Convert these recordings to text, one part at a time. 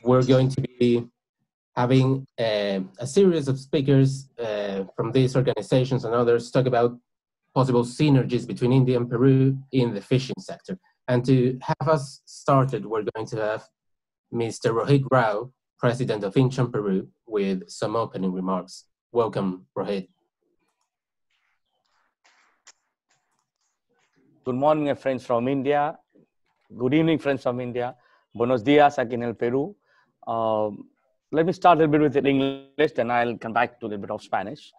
we're going to be having a series of speakers from these organizations and others talk about possible synergies between India and Peru in the fishing sector. And to have us started, we're going to have Mr. Rohit Rao, President of Incheon, Peru, with some opening remarks. Welcome, Rohit. Good morning, my friends from India. Good evening, friends from India. Buenos dias aquí en el Peru. Let me start a little bit with English, then I'll come back to a little bit of Spanish.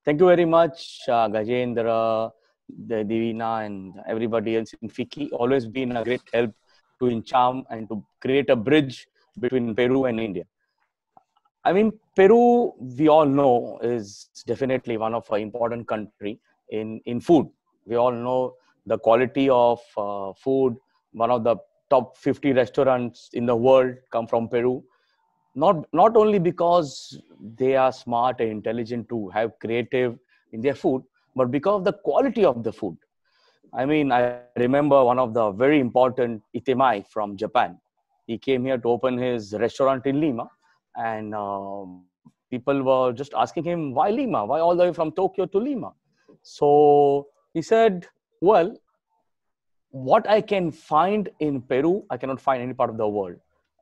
Thank you very much, Gajendra, Divina, and everybody else in FICCI. Always been a great help to Incheon and to create a bridge between Peru and India. I mean, Peru, we all know, is definitely one of an important country in food. We all know the quality of food. One of the top 50 restaurants in the world come from Peru. Not only because they are smart and intelligent to have creative in their food, but because of the quality of the food. I mean, I remember one of the very important Itemai from Japan. He came here to open his restaurant in Lima, and people were just asking him, why Lima? Why all the way from Tokyo to Lima? So he said, well, what I can find in Peru, I cannot find any part of the world.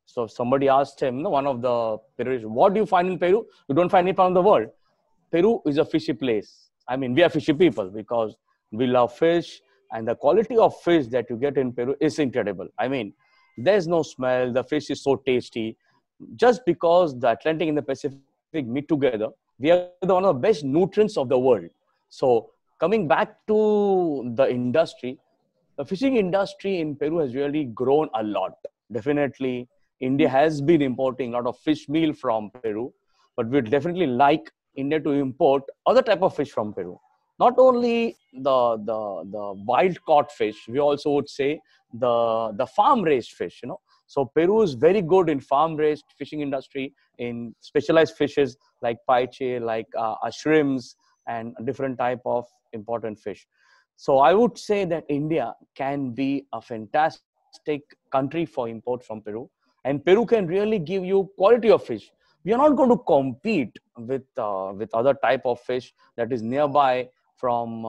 So somebody asked him, one of the Peruvians, what do you find in Peru? You don't find any part of the world. Peru is a fishy place. I mean, we are fishy people because we love fish, and the quality of fish that you get in Peru is incredible. I mean, there's no smell. The fish is so tasty. Just because the Atlantic and the Pacific meet together, we are one of the best nutrients of the world. So coming back to the industry, the fishing industry in Peru has really grown a lot. Definitely, India has been importing a lot of fish meal from Peru, but we'd definitely like India to import other type of fish from Peru. Not only the wild caught fish, we also would say the farm raised fish. So Peru is very good in farm raised fishing industry, in specialized fishes like paiche, like shrimps, and different type of important fish. So I would say that India can be a fantastic country for import from Peru, and Peru can really give you quality of fish. We are not going to compete with other type of fish that is nearby from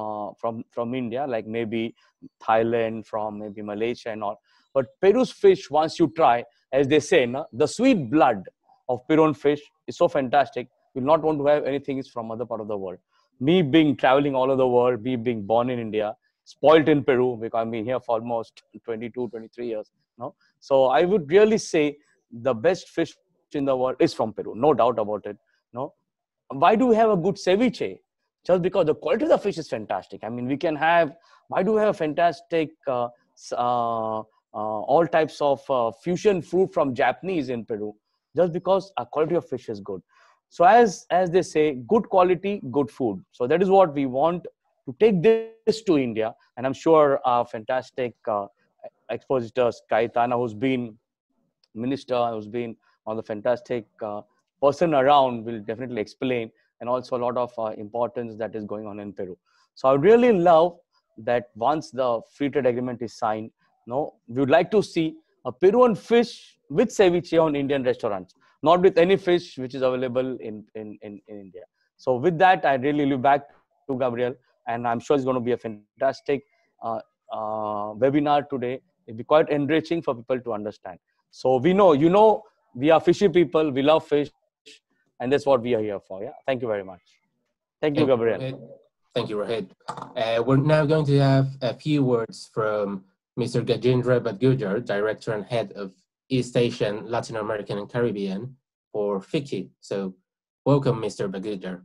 India, like maybe Thailand, from maybe Malaysia and all. But Peru's fish, once you try, as they say, the sweet blood of Peruvian fish is so fantastic. You'll not want to have anything from other part of the world. Me being traveling all over the world, me being born in India, spoiled in Peru because I've been here for almost 22, 23 years. So I would really say the best fish in the world is from Peru, no doubt about it. Why do we have a good ceviche? Just because the quality of the fish is fantastic. I mean, why do we have fantastic all types of fusion fruit from Japanese in Peru? Just because our quality of fish is good. So as they say, good quality, good food. So that is what we want to take this to India. And I'm sure our fantastic expositors, Kaitana, who's been minister, who's been one of the fantastic person around, will definitely explain, and also a lot of importance that is going on in Peru. So I really love that once the free trade agreement is signed, we would like to see a Peruvian fish with ceviche on Indian restaurants, not with any fish which is available in India. So with that, I really leave back to Gabriel, and I'm sure it's going to be a fantastic webinar today. It'll be quite enriching for people to understand. So we know, we are fishy people, we love fish, and that's what we are here for. Yeah. Thank you very much. Thank you, Gabriel. Thank you, Rohit. We're now going to have a few words from Mr. Gajendra Badgujar, Director and Head of East Asian, Latin American, and Caribbean for FICCI. So welcome, Mr. Badgujar.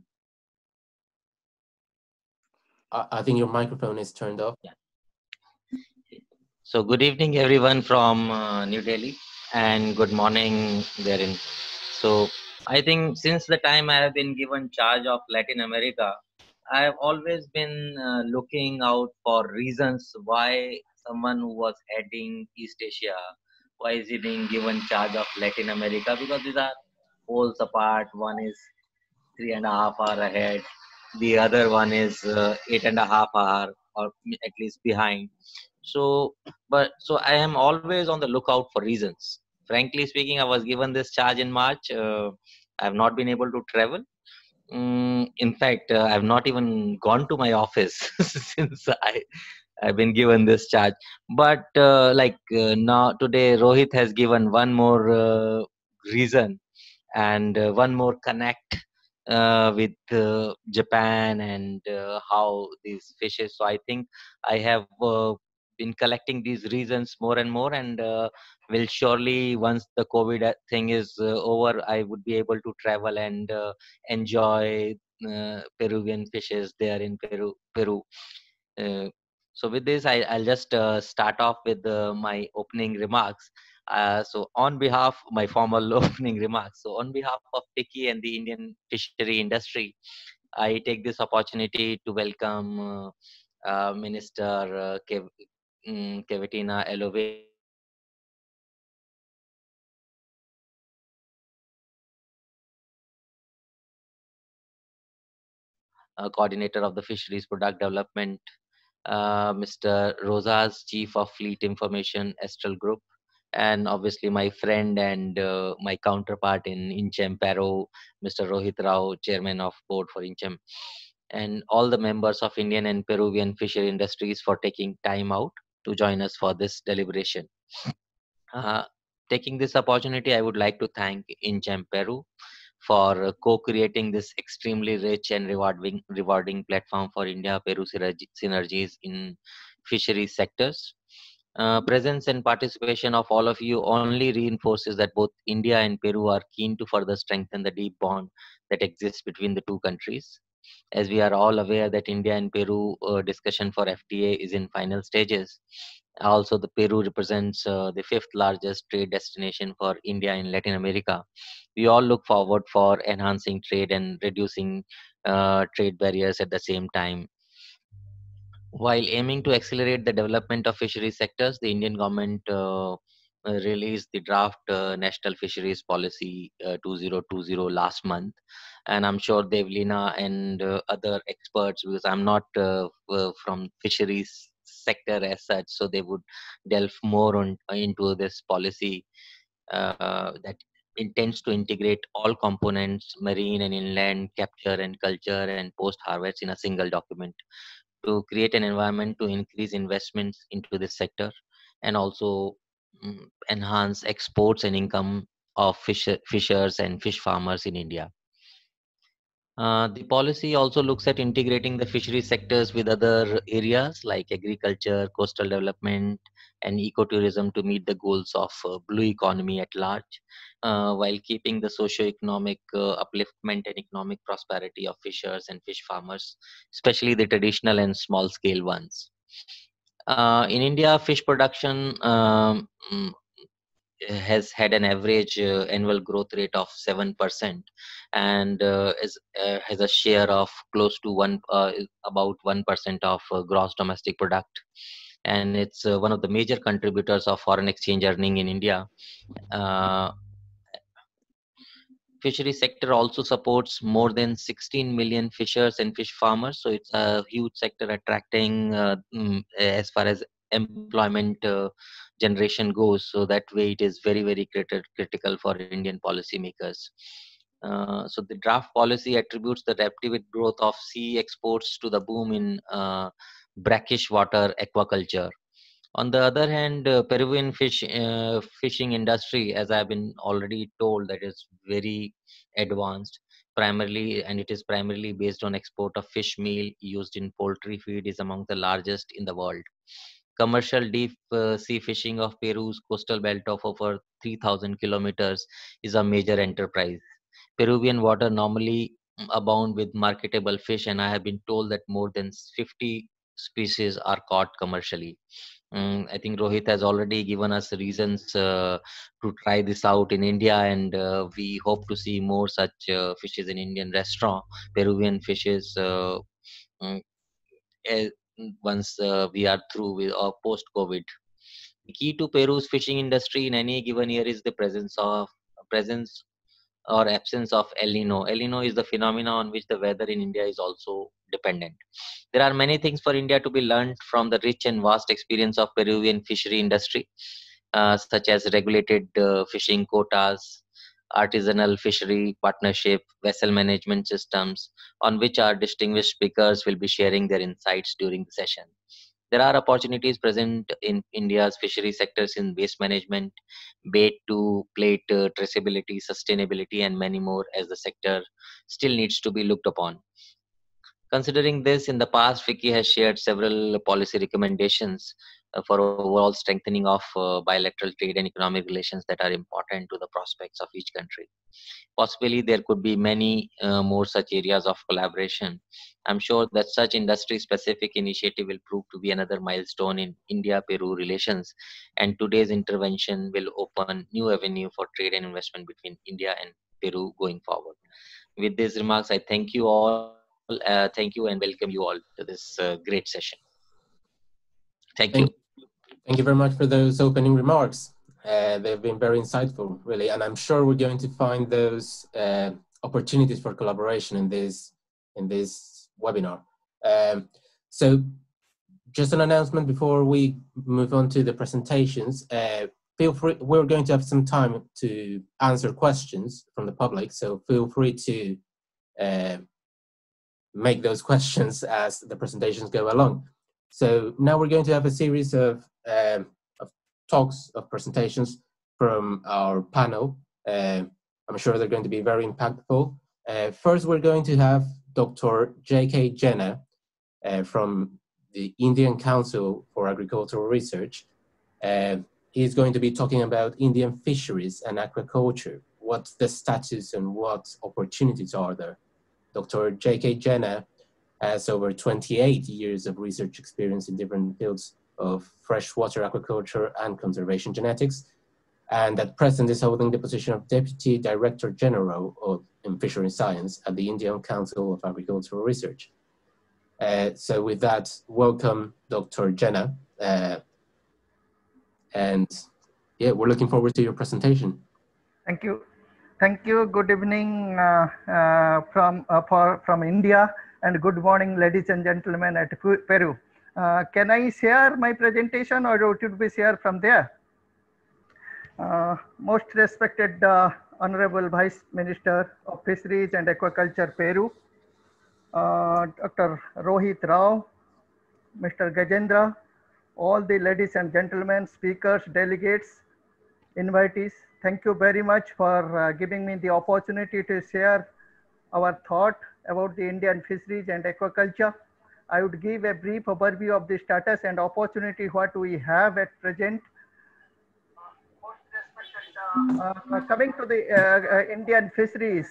I think your microphone is turned off. Yeah. So good evening, everyone from New Delhi, and good morning therein. So I think since the time I have been given charge of Latin America, I have always been looking out for reasons why someone who was heading East Asia, why is he being given charge of Latin America? Because these are poles apart. One is 3.5 hours ahead. The other one is 8.5 hours, or at least behind. So I am always on the lookout for reasons. frankly speaking, I was given this charge in March. I have not been able to travel. In fact, I've not even gone to my office since I've been given this charge. But now today, Rohit has given one more reason and one more connect with Japan and how these fishes. So I think I have been collecting these reasons more and more, and will surely, once the COVID thing is over, I would be able to travel and enjoy Peruvian fishes there in Peru. Uh, so with this, I'll just start off with my opening remarks. So on behalf, my formal opening remarks. So on behalf of Tiki and the Indian fishery industry, I take this opportunity to welcome Minister Kevitina Elove, coordinator of the Fisheries Product Development, Mr. Rosas, Chief of Fleet Information, Astral Group, and obviously my friend and my counterpart in Incheon, Peru, Mr. Rohit Rao, Chairman of Board for Incheon, and all the members of Indian and Peruvian fishery industries for taking time out to join us for this deliberation. Uh, Taking this opportunity, I would like to thank Incheon, Peru, for co-creating this extremely rich and rewarding platform for India-Peru synergies in fisheries sectors. Presence and participation of all of you only reinforces that both India and Peru are keen to further strengthen the deep bond that exists between the two countries. As we are all aware that India and Peru discussion for FTA is in final stages. Also, the Peru represents the fifth largest trade destination for India in Latin America. We all look forward for enhancing trade and reducing trade barriers at the same time. While aiming to accelerate the development of fisheries sectors, the Indian government released the draft National Fisheries Policy 2020 last month. And I'm sure Devlina and other experts, because I'm not from fisheries sector as such, so they would delve more into this policy that intends to integrate all components, marine and inland, capture and culture, and post harvest in a single document to create an environment to increase investments into this sector and also enhance exports and income of fishers and fish farmers in India. The policy also looks at integrating the fishery sectors with other areas like agriculture, coastal development, and ecotourism to meet the goals of blue economy at large, while keeping the socio-economic upliftment and economic prosperity of fishers and fish farmers, especially the traditional and small-scale ones. In India, fish production has had an average annual growth rate of 7% and has a share of close to about 1% of gross domestic product, and it's one of the major contributors of foreign exchange earning in India. uh, Fishery sector also supports more than 16 million fishers and fish farmers, so it's a huge sector attracting as far as employment generation goes. So that way it is very critical for Indian policymakers. So the draft policy attributes the rapid growth of sea exports to the boom in brackish water aquaculture. On the other hand, Peruvian fishing industry, as I've been already told, that is very advanced, primarily, and it is primarily based on export of fish meal used in poultry feed, is among the largest in the world. Commercial deep sea fishing of Peru's coastal belt of over 3,000 kilometers is a major enterprise. Peruvian water normally abound with marketable fish, and I have been told that more than 50 species are caught commercially. I think Rohit has already given us reasons to try this out in India, and we hope to see more such fishes in Indian restaurant, Peruvian fishes, mm, eh, once we are through with or post COVID. The key to Peru's fishing industry in any given year is the presence or absence of El Nino. El Nino is the phenomena on which the weather in India is also dependent. There are many things for India to be learned from the rich and vast experience of Peruvian fishery industry. such as regulated fishing quotas, artisanal fishery partnership, vessel management systems, on which our distinguished speakers will be sharing their insights during the session. There are opportunities present in India's fishery sectors in waste management, bait to plate traceability, sustainability, and many more, as the sector still needs to be looked upon. Considering this, in the past, FICCI has shared several policy recommendations for overall strengthening of bilateral trade and economic relations that are important to the prospects of each country. Possibly, there could be many more such areas of collaboration. I'm sure that such industry-specific initiative will prove to be another milestone in India-Peru relations, and today's intervention will open new avenue for trade and investment between India and Peru going forward. With these remarks, I thank you all. Thank you and welcome you all to this great session. Thank you. Thank you very much for those opening remarks. They've been very insightful, really, and I'm sure we're going to find those opportunities for collaboration in this webinar. So, just an announcement before we move on to the presentations. Feel free. We're going to have some time to answer questions from the public, so feel free to make those questions as the presentations go along. So now we're going to have a series of talks, of presentations from our panel. I'm sure they're going to be very impactful. First, we're going to have Dr. J.K. Jena from the Indian Council for Agricultural Research. He's going to be talking about Indian fisheries and aquaculture. What's the status and what opportunities are there? Dr. J.K. Jena has over 28 years of research experience in different fields of freshwater aquaculture and conservation genetics, and at present is holding the position of Deputy Director General in Fishery Science at the Indian Council of Agricultural Research. So with that, welcome, Dr. Jena. And yeah, we're looking forward to your presentation. Thank you. Thank you. Good evening from India, and good morning, ladies and gentlemen at Peru. Can I share my presentation, or it would be shared from there? Most respected Honorable Vice Minister of Fisheries and Aquaculture, Peru, Dr. Rohit Rao, Mr. Gajendra, all the ladies and gentlemen, speakers, delegates, invitees, thank you very much for giving me the opportunity to share our thought about the Indian fisheries and aquaculture. I would give a brief overview of the status and opportunity what we have at present. Coming to the Indian fisheries,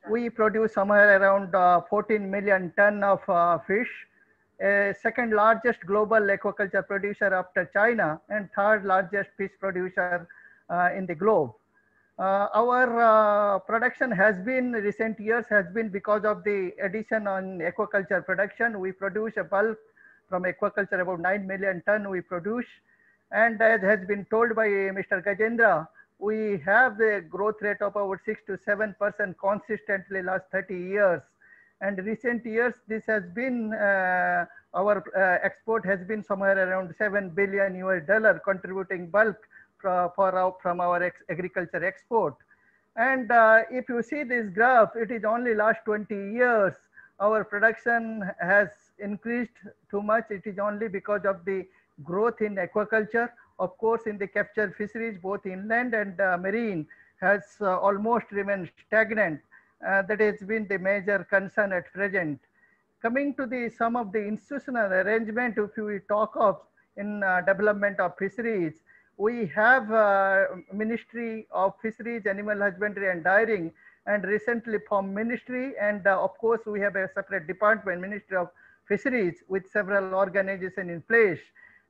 we produce somewhere around 14 million ton of fish, second largest global aquaculture producer after China, and third largest fish producer in the globe. Our production has been, recent years has been because of the addition on aquaculture production. We produce a bulk from aquaculture, about 9 million ton we produce. And as has been told by Mr. Gajendra, we have the growth rate of about 6 to 7% consistently last 30 years. And recent years, this has been, our export has been somewhere around $7 billion US, contributing bulk from our agriculture export. And if you see this graph, it is only last 20 years, our production has increased too much. It is only because of the growth in aquaculture. Of course, in the capture fisheries, both inland and marine, has almost remained stagnant. That has been the major concern at present. Coming to some of the institutional arrangement, if we talk of in development of fisheries, we have Ministry of Fisheries, Animal Husbandry and Dairying, and recently formed ministry. And of course, we have a separate department, Ministry of Fisheries, with several organizations in place.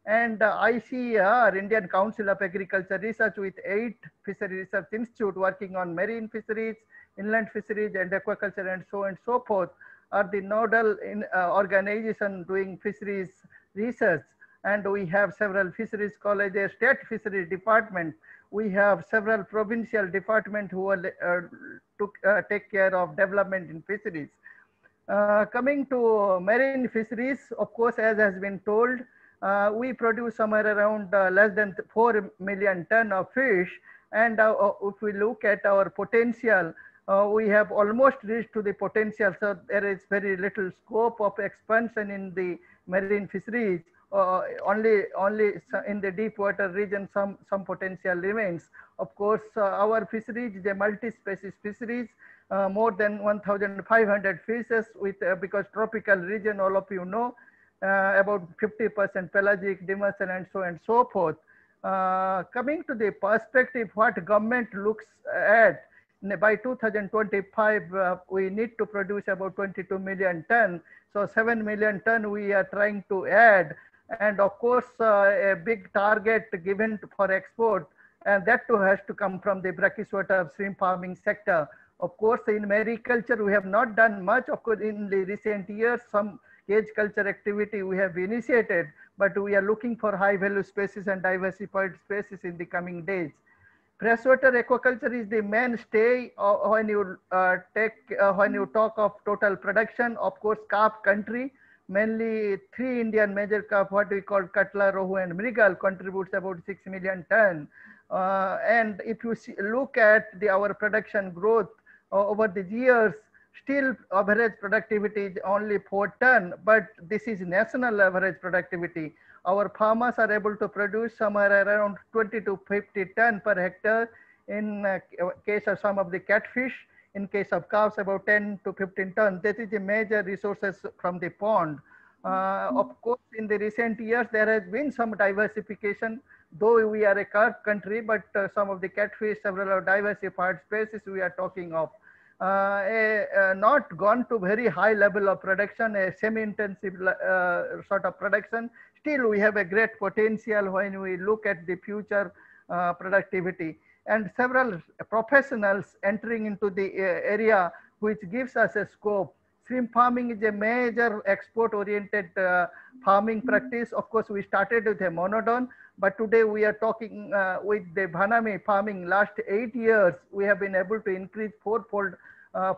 And ICAR, Indian Council of Agriculture Research, with 8 fishery research institutes working on marine fisheries, inland fisheries, and aquaculture, and so forth, are the nodal organization doing fisheries research. And we have several fisheries colleges, state fisheries department. We have several provincial departments who are take care of development in fisheries. Coming to marine fisheries, of course, as has been told, we produce somewhere around less than 4 million ton of fish. And if we look at our potential, we have almost reached to the potential. So there is very little scope of expansion in the marine fisheries. Only in the deep water region, some potential remains. Of course, our fisheries is a multi-species fisheries, more than 1,500 fishes with, because tropical region, all of you know, about 50% pelagic, demersal, and so forth. Coming to the perspective, what government looks at, by 2025, we need to produce about 22 million ton. So 7 million ton we are trying to add. And of course, a big target given for export, and that too has to come from the brackish-water shrimp farming sector. Of course, in mariculture, we have not done much. Of course, in the recent years, some cage culture activity we have initiated, but we are looking for high value species and diversified species in the coming days. Freshwater aquaculture is the mainstay when you talk of total production. Of course, carp country, mainly 3 Indian major carp, what we call cutla, rohu, and mrigal, contributes about 6 million ton. And if you look at our production growth over the years, still average productivity is only 4 ton, but this is national average productivity. Our farmers are able to produce somewhere around 20 to 50 ton per hectare in case of some of the catfish. In case of carps, about 10 to 15 tons. That is the major resources from the pond. Of course, in the recent years, there has been some diversification, though we are a carp country, but some of the catfish, several diversified species we are talking of. Not gone to very high level of production, a semi-intensive sort of production. Still, we have a great potential when we look at the future productivity. And several professionals entering into the area, which gives us a scope. Shrimp farming is a major export-oriented farming practice. Of course, we started with a monodon, but today we are talking with the Bhanami farming. Last 8 years, we have been able to increase fourfold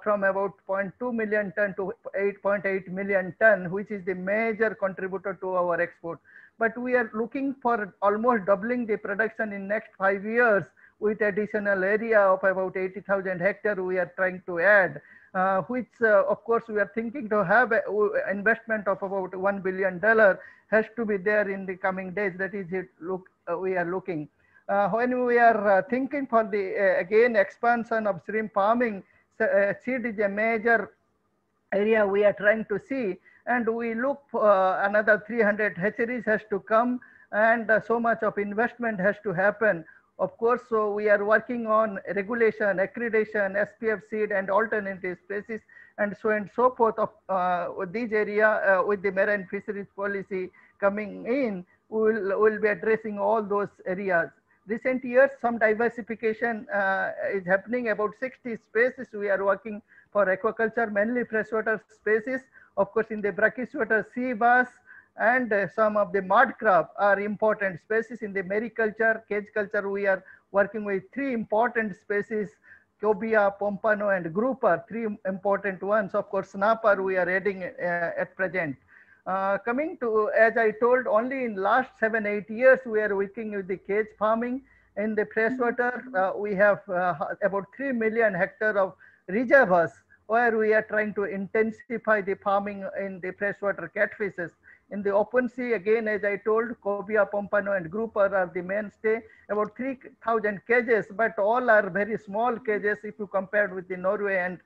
from about 0.2 million ton to 8.8 million ton, which is the major contributor to our export. But we are looking for almost doubling the production in next 5 years with additional area of about 80,000 hectares we are trying to add, which of course we are thinking to have an investment of about $1 billion has to be there in the coming days. That is it we are looking. When we are thinking for the again expansion of shrimp farming, seed is a major area we are trying to see, and we look for another 300 hatcheries has to come, and so much of investment has to happen. Of course, so we are working on regulation, accreditation, SPF seed, and alternative species, and so forth of these area with the marine fisheries policy coming in, we'll be addressing all those areas. Recent years, some diversification is happening. About 60 species we are working for aquaculture, mainly freshwater species. Of course, in the brackish-water sea bass and some of the mud crab are important species. In the mariculture, cage culture, we are working with 3 important species, cobia, pompano, and grouper, 3 important ones. Of course, snapper we are adding at present. Coming to, as I told, only in last 7-8 years, we are working with the cage farming. In the freshwater, we have about 3 million hectares of reservoirs where we are trying to intensify the farming in the freshwater catfishes. In the open sea, again, as I told, cobia, pompano, and grouper are the mainstay, about 3,000 cages, but all are very small cages if you compare with the Norway and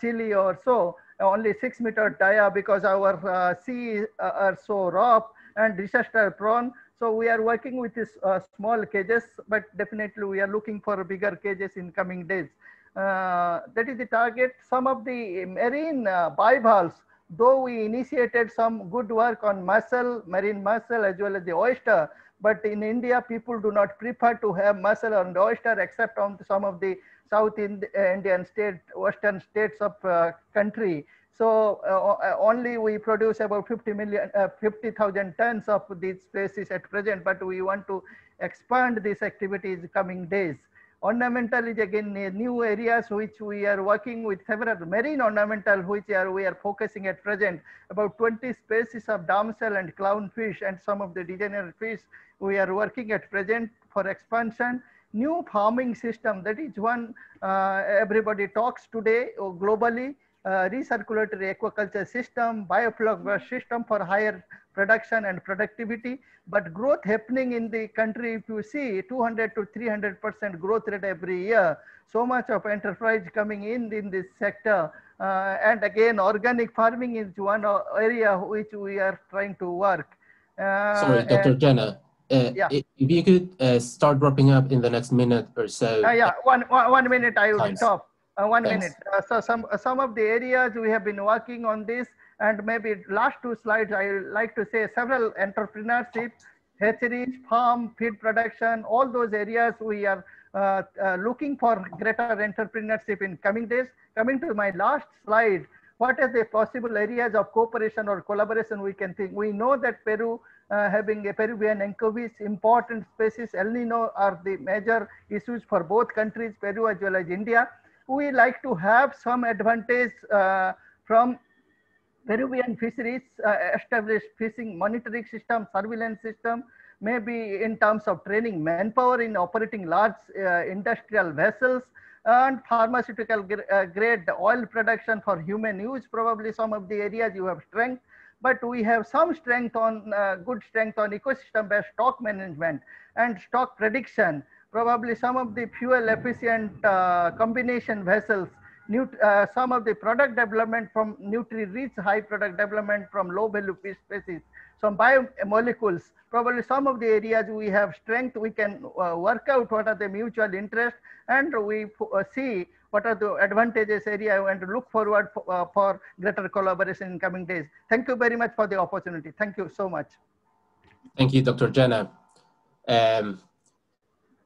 Chile or so, only 6 meter dia, because our sea are so rough and disaster prone. So we are working with these small cages, but definitely we are looking for bigger cages in coming days. That is the target. Some of the marine bivalves, though we initiated some good work on mussel, marine mussel, as well as the oyster, but in India, people do not prefer to have mussel and oyster except on some of the South Indian state, western states of country. So only we produce about 50,000 tons of these species at present, but we want to expand these activities coming days. Ornamental is again new areas which we are working with several marine ornamental, which we are focusing at present. About 20 species of damsel and clownfish and some of the degenerate fish we are working at present for expansion. New farming system, that is one everybody talks today globally. Recirculatory aquaculture system, biofloc system for higher production and productivity. But growth happening in the country, if you see 200 to 300% growth rate every year, so much of enterprise coming in this sector. And again, organic farming is one area which we are trying to work. Sorry, Dr. Jenna, yeah. If you could start wrapping up in the next minute or so. Yeah, one minute I will stop. 1 Thanks. minute. So some of the areas we have been working on this, and maybe last 2 slides I would like to say several entrepreneurship, hatcheries, farm, feed production, all those areas we are looking for greater entrepreneurship in coming days. Coming to my last slide, what are the possible areas of cooperation or collaboration we can think? We know that Peru having a Peruvian anchovies, important species, El Nino are the major issues for both countries, Peru as well as India. We like to have some advantage from Peruvian fisheries, established fishing monitoring system, surveillance system, maybe in terms of training manpower in operating large industrial vessels, and pharmaceutical grade oil production for human use. Probably some of the areas you have strength, but we have some strength on good strength on ecosystem-based stock management and stock prediction. Probably some of the fuel efficient combination vessels, some of the product development from nutri-rich high product development from low value fish species, some biomolecules. Probably some of the areas we have strength, we can work out what are the mutual interest, and we see what are the advantages area, and look forward for greater collaboration in coming days. Thank you very much for the opportunity. Thank you so much. Thank you, Dr. Jenna.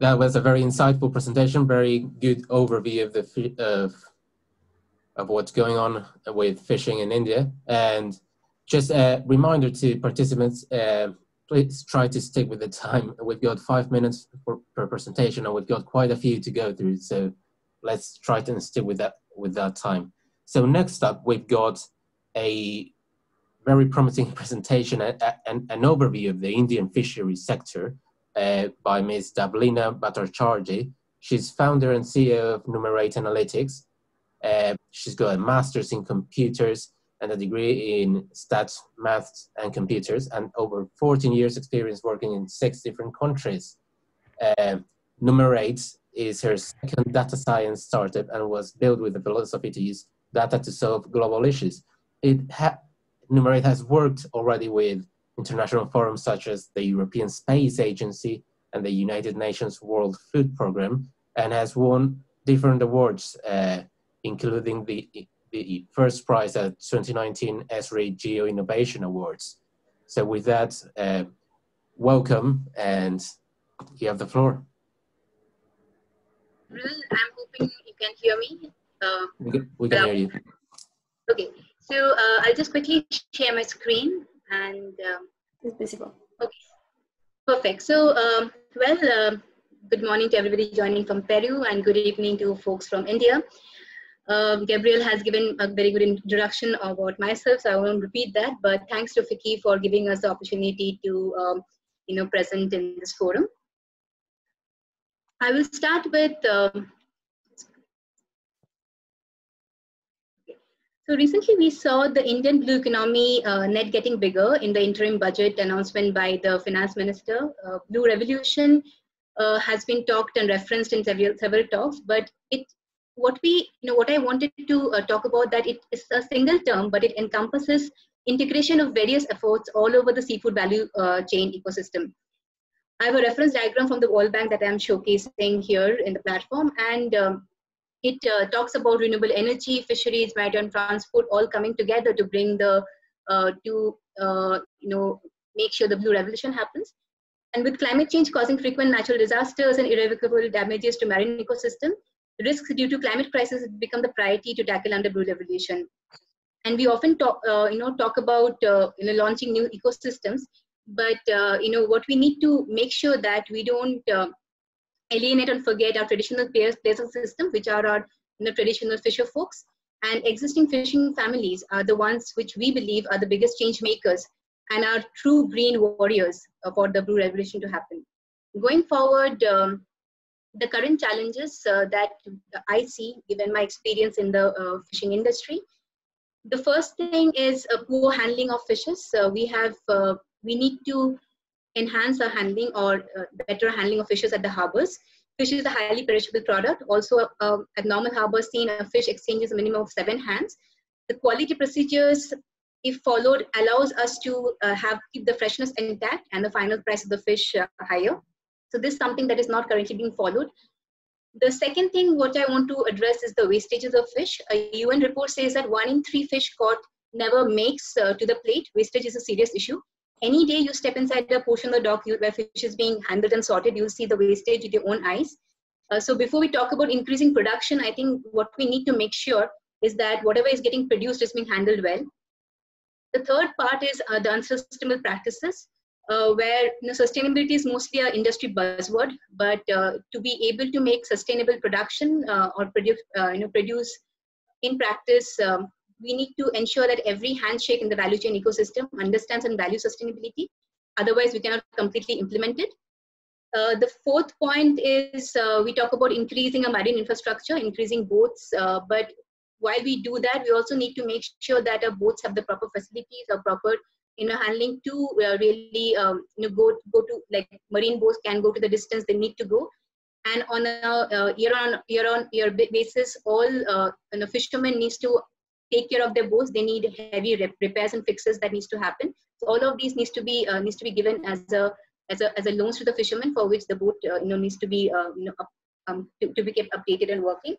That was a very insightful presentation, very good overview of what's going on with fishing in India. And just a reminder to participants, please try to stick with the time. We've got 5 minutes per presentation, and we've got quite a few to go through. So let's try to stick with that time. So next up, we've got a very promising presentation and an overview of the Indian fishery sector by Ms. Davlina Bhattacharjee. She's founder and CEO of Numerate Analytics. She's got a master's in computers and a degree in stats, maths, and computers, and over 14 years experience working in 6 different countries. Numerate is her second data science startup and was built with the philosophy to use data to solve global issues. Numerate has worked already with international forums such as the European Space Agency and the United Nations World Food Programme, and has won different awards, including the first prize at 2019 ESRI Geo Innovation Awards. So with that, welcome, and you have the floor. I'm hoping you can hear me. We can hear you. Okay, so I'll just quickly share my screen, and it's visible. Okay, perfect. So, good morning to everybody joining from Peru, and good evening to folks from India. Gabriel has given a very good introduction about myself, so I won't repeat that, but thanks to Fiki for giving us the opportunity to present in this forum. I will start with so recently we saw the Indian blue economy net getting bigger in the interim budget announcement by the finance minister. Blue revolution has been talked and referenced in several talks, but what I wanted to talk about, that it is a single term, but it encompasses integration of various efforts all over the seafood value chain ecosystem. I have a reference diagram from the World Bank that I'm showcasing here in the platform, and it talks about renewable energy, fisheries, maritime transport, all coming together to bring the make sure the blue revolution happens. And with climate change causing frequent natural disasters and irrevocable damages to marine ecosystem, risks due to climate crisis become the priority to tackle under blue revolution. And we often talk about launching new ecosystems, but what we need to make sure that we don't alienate and forget our traditional players of the system, which are our traditional fisher folks. And existing fishing families are the ones which we believe are the biggest change makers and are true green warriors for the blue revolution to happen. Going forward, the current challenges that I see, given my experience in the fishing industry, the first thing is a poor handling of fishes. We need to enhance our handling or better handling of fishes at the harbors. Fish is a highly perishable product. Also, at normal harbors, seen a fish exchanges a minimum of 7 hands. The quality procedures, if followed, allows us to keep the freshness intact and the final price of the fish higher. So this is something that is not currently being followed. The second thing what I want to address is the wastages of fish. A UN report says that 1 in 3 fish caught never makes to the plate. Wastage is a serious issue. Any day you step inside a portion of the dock where fish is being handled and sorted, you'll see the wastage with your own eyes. So before we talk about increasing production, I think what we need to make sure is that whatever is getting produced is being handled well. The third part is the unsustainable practices, where sustainability is mostly an industry buzzword, but to be able to make sustainable production or produce in practice, we need to ensure that every handshake in the value chain ecosystem understands and values sustainability. Otherwise, we cannot completely implement it. The fourth point is we talk about increasing a marine infrastructure, increasing boats, but while we do that, we also need to make sure that our boats have the proper facilities or proper handling to really go to, like, marine boats can go to the distance they need to go. And on a year-on-year basis, all fishermen needs to take care of their boats. They need heavy repairs and fixes that needs to happen. So all of these needs to be given as a loans to the fishermen, for which the boat needs to be to be kept updated and working.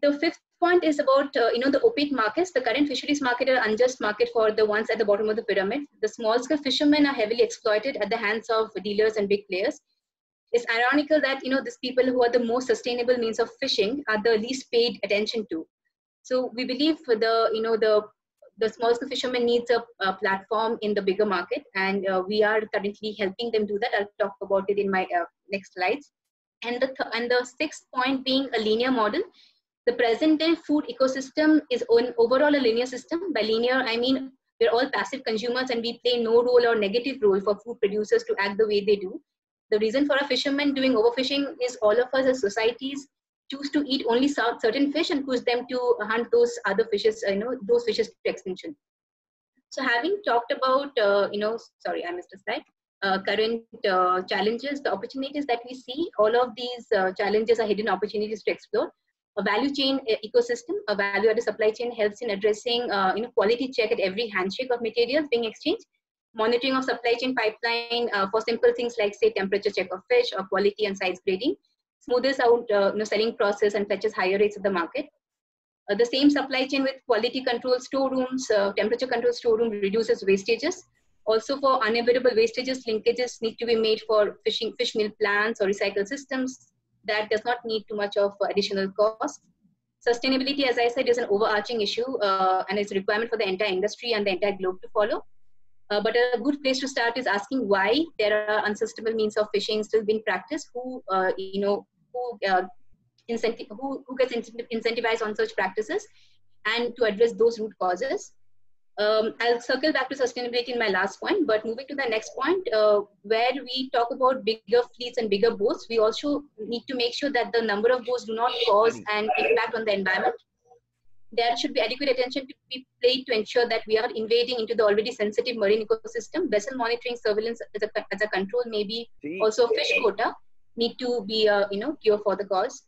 The fifth point is about the opaque markets. The current fisheries market are unjust market for the ones at the bottom of the pyramid. The small scale fishermen are heavily exploited at the hands of dealers and big players. It's ironical that these people who are the most sustainable means of fishing are the least paid attention to. So we believe the small scale fishermen needs a platform in the bigger market, and we are currently helping them do that. I'll talk about it in my next slides. And the sixth point being a linear model. The present day food ecosystem is overall a linear system. By linear, I mean we're all passive consumers and we play no role or negative role for food producers to act the way they do. The reason for a fisherman doing overfishing is all of us as societies choose to eat only certain fish and push them to hunt those other fishes, those fishes to extinction. So having talked about, sorry, I missed a slide. Current challenges, the opportunities that we see, all of these challenges are hidden opportunities to explore. A value chain ecosystem, a value-added supply chain helps in addressing quality check at every handshake of materials being exchanged, monitoring of supply chain pipeline for simple things like, say, temperature check of fish or quality and size grading, smooths out selling process and fetches higher rates of the market. The same supply chain with quality control storerooms, temperature control storeroom reduces wastages. Also, for unavoidable wastages, linkages need to be made for fish meal plants or recycle systems. That does not need too much of additional cost. Sustainability, as I said, is an overarching issue and it's a requirement for the entire industry and the entire globe to follow. But a good place to start is asking why there are unsustainable means of fishing still being practiced. Who gets incentivized on such practices, and to address those root causes. I'll circle back to sustainability in my last point, but moving to the next point, where we talk about bigger fleets and bigger boats, we also need to make sure that the number of boats do not cause an impact on the environment. There should be adequate attention to be paid to ensure that we are invading into the already sensitive marine ecosystem. Vessel monitoring surveillance as a control, maybe also fish quota need to be cure for the cause.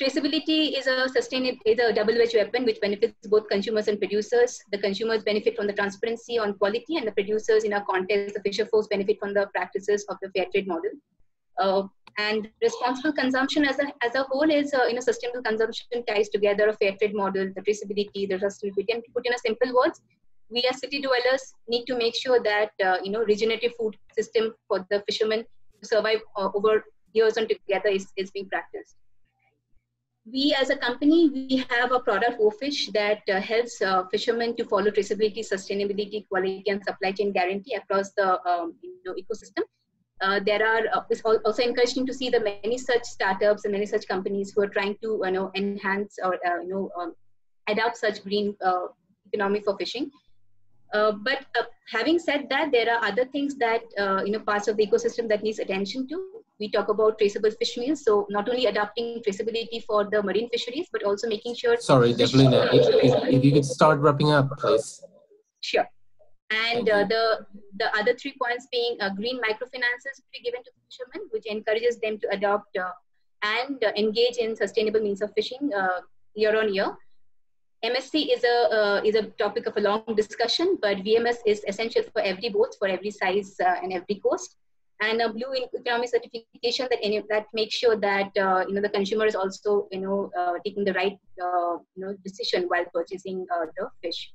Traceability is a double-edged weapon which benefits both consumers and producers. The consumers benefit from the transparency on quality, and the producers, in our context, the fisher folks, benefit from the practices of the fair trade model. And responsible consumption as a whole is sustainable consumption ties together a fair trade model, the traceability, the sustainability. And to put in a simple words, we as city dwellers need to make sure that regenerative food system for the fishermen to survive over years and together is being practiced. We as a company, we have a product, Ofish, that helps fishermen to follow traceability, sustainability, quality, and supply chain guarantee across the ecosystem. there are it's also encouraging to see the many such startups and many such companies who are trying to enhance or adopt such green economy for fishing. But having said that, there are other things that parts of the ecosystem that needs attention to. We talk about traceable fish meals, so not only adopting traceability for the marine fisheries, but also making sure. Sorry, Devlina, if you could start wrapping up, please. Sure. And the other 3 points being green microfinances to be given to fishermen, which encourages them to adopt and engage in sustainable means of fishing year on year. MSC is a topic of a long discussion, but VMS is essential for every boat, for every size and every coast. And a blue economy certification that makes sure that the consumer is also taking the right decision while purchasing the fish.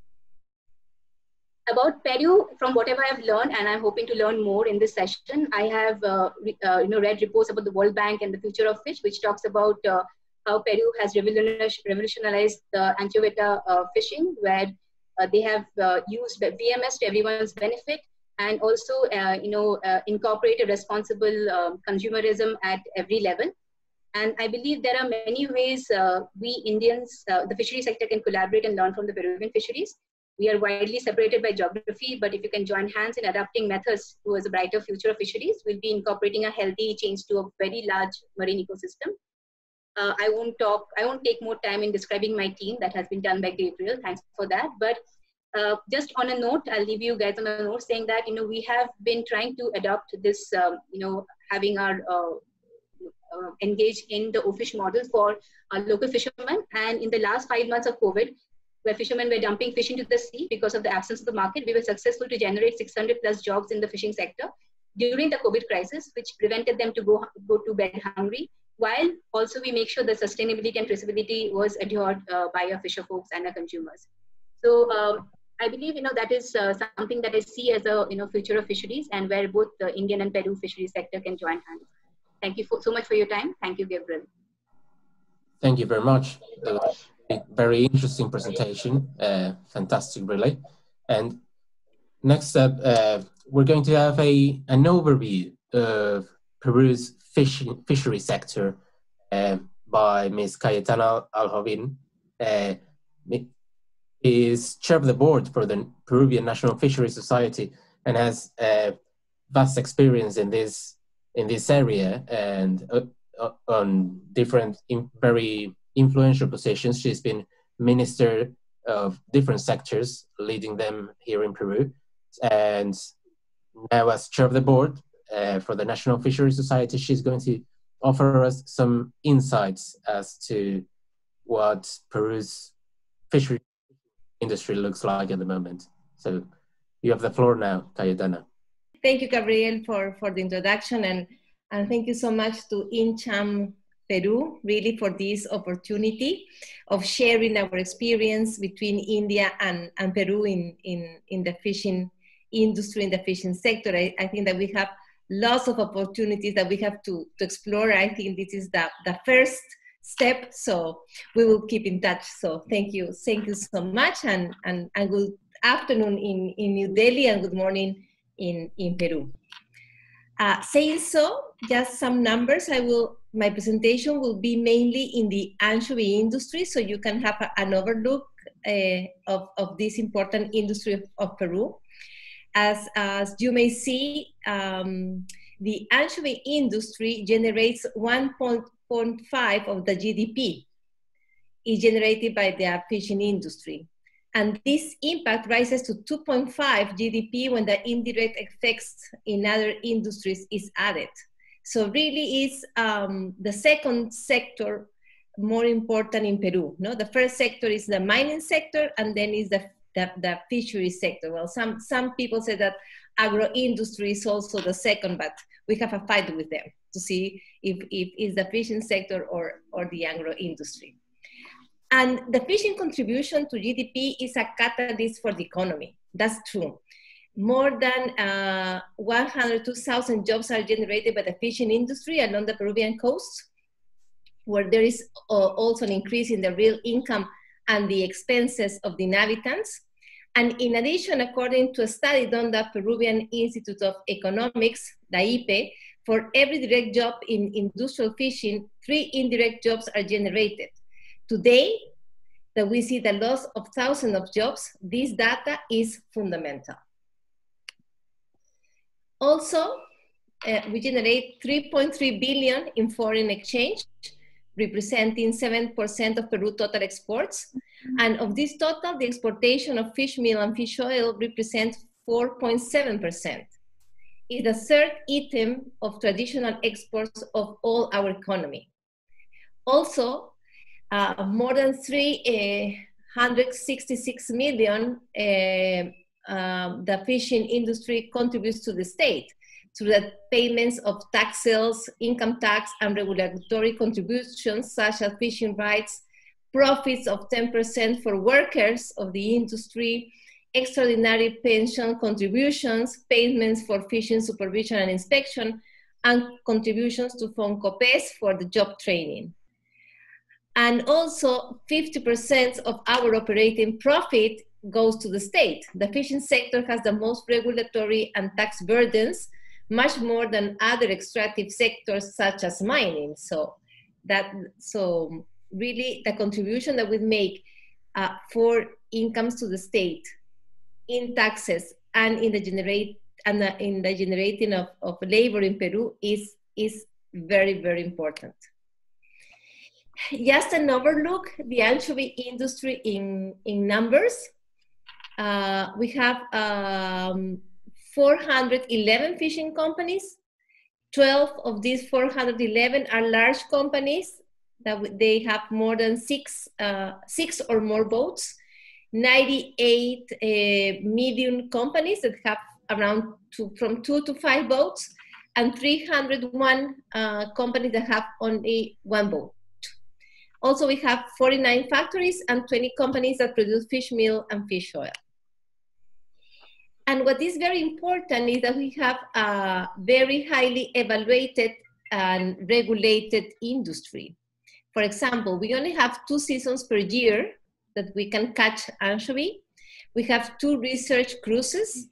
About Peru, from whatever I've learned, and I'm hoping to learn more in this session, I have read reports about the World Bank and the future of fish, which talks about how Peru has revolutionized the anchoveta fishing, where they have used VMS to everyone's benefit, and also incorporated responsible consumerism at every level. And I believe there are many ways we Indians, the fishery sector, can collaborate and learn from the Peruvian fisheries. We are widely separated by geography, but if you can join hands in adapting methods towards a brighter future of fisheries, we'll be incorporating a healthy change to a very large marine ecosystem. I won't take more time in describing my team. That has been done by Gabriel. Thanks for that. But just on a note, I'll leave you guys on a note saying that, we have been trying to adopt this, having our engage in the O-fish model for our local fishermen. And in the last 5 months of COVID, where fishermen were dumping fish into the sea because of the absence of the market, we were successful to generate 600 plus jobs in the fishing sector during the COVID crisis, which prevented them to go to bed hungry, while also we make sure that sustainability and traceability was adhered by our fisher folks and our consumers. So I believe that is something that I see as a future of fisheries, and where both the Indian and Peru fisheries sector can join hands. Thank you so much for your time. Thank you, Gabriel. Thank you very much. Very interesting presentation. Fantastic, really. And next up, we're going to have an overview of Peru's fishery sector by Ms. Cayetana Aljovín. Is chair of the board for the Peruvian National Fishery Society and has vast experience in this area, and on different very influential positions. She's been minister of different sectors, leading them here in Peru, and now as chair of the board for the National Fishery Society, she's going to offer us some insights as to what Peru's fishery industry looks like at the moment. So you have the floor now, Cayetana. Thank you, Gabriel, for the introduction, and thank you so much to Incheon Peru, really, for this opportunity of sharing our experience between India and Peru in the fishing industry, in the fishing sector. I think that we have lots of opportunities that we have to explore. I think this is the first step, so we will keep in touch. So thank you so much, and good afternoon in New Delhi, and good morning in Peru. Saying so, just some numbers. My presentation will be mainly in the anchovy industry, so you can have an overlook of this important industry of Peru. As you may see, the anchovy industry generates 1.5 of the GDP is generated by the fishing industry. And this impact rises to 2.5 GDP when the indirect effects in other industries is added. So really is the second sector more important in Peru. No? The first sector is the mining sector, and then is the fishery sector. Well, some people say that agro-industry is also the second, but we have a fight with them to see if it's the fishing sector or the agro-industry. And the fishing contribution to GDP is a catalyst for the economy. That's true. More than 102,000 jobs are generated by the fishing industry along the Peruvian coast, where there is also an increase in the real income and the expenses of the inhabitants. And in addition, according to a study done by the Peruvian Institute of Economics, the IPE, for every direct job in industrial fishing, 3 indirect jobs are generated. Today, that we see the loss of thousands of jobs, this data is fundamental. Also, we generate 3.3 billion in foreign exchange, representing 7% of Peru total exports. And of this total, the exportation of fish meal and fish oil represents 4.7%. It's the third item of traditional exports of all our economy. Also, more than 366 million the fishing industry contributes to the state through the payments of taxes, income tax, and regulatory contributions such as fishing rights, profits of 10% for workers of the industry, extraordinary pension contributions, payments for fishing supervision and inspection, and contributions to FONCOPES for the job training. And also 50% of our operating profit goes to the state. The fishing sector has the most regulatory and tax burdens, much more than other extractive sectors such as mining. So really the contribution that we make for incomes to the state in taxes and in the generating of labor in Peru is very, very important. Just an overlook, the anchovy industry in numbers. We have 411 fishing companies. 12 of these 411 are large companies that they have more than six or more boats. 98 medium companies that have around from 2 to 5 boats, and 301 companies that have only 1 boat. Also, we have 49 factories and 20 companies that produce fish meal and fish oil. And what is very important is that we have a very highly evaluated and regulated industry. For example, we only have 2 seasons per year that we can catch anchovy. We have 2 research cruises.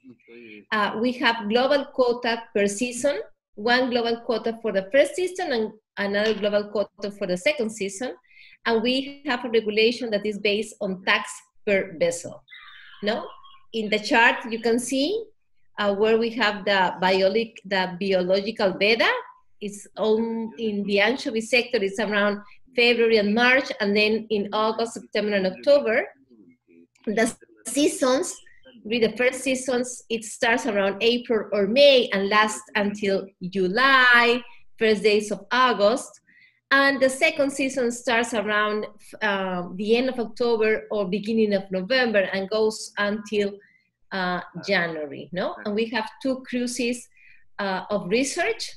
We have global quota per season, 1 global quota for the first season and another global quota for the second season. And we have a regulation that is based on tax per vessel. No? In the chart, you can see where we have the biological beta. It's in the anchovy sector, it's around February and March, and then in August, September, and October. The seasons, with the first seasons, it starts around April or May and lasts until July, first days of August. And the second season starts around the end of October or beginning of November and goes until January, no? And we have 2 cruises of research,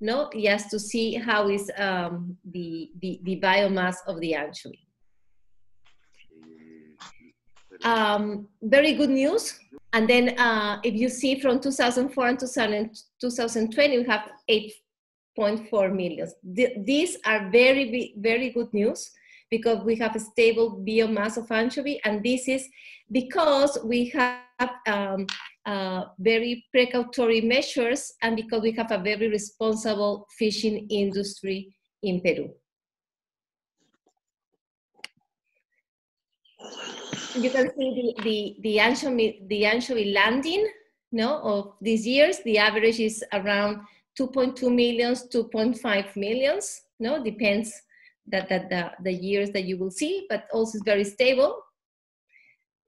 no? Just to see how is the biomass of the anchovy. Very good news. And then if you see from 2004 and 2020, we have 8.4 million. These are very, very good news because we have a stable biomass of anchovy, and this is because we have very precautionary measures and because we have a very responsible fishing industry in Peru. You can see the anchovy landing, no, of these years. The average is around 2.2 millions, 2.5 millions, no, depends the years that you will see, but also it's very stable.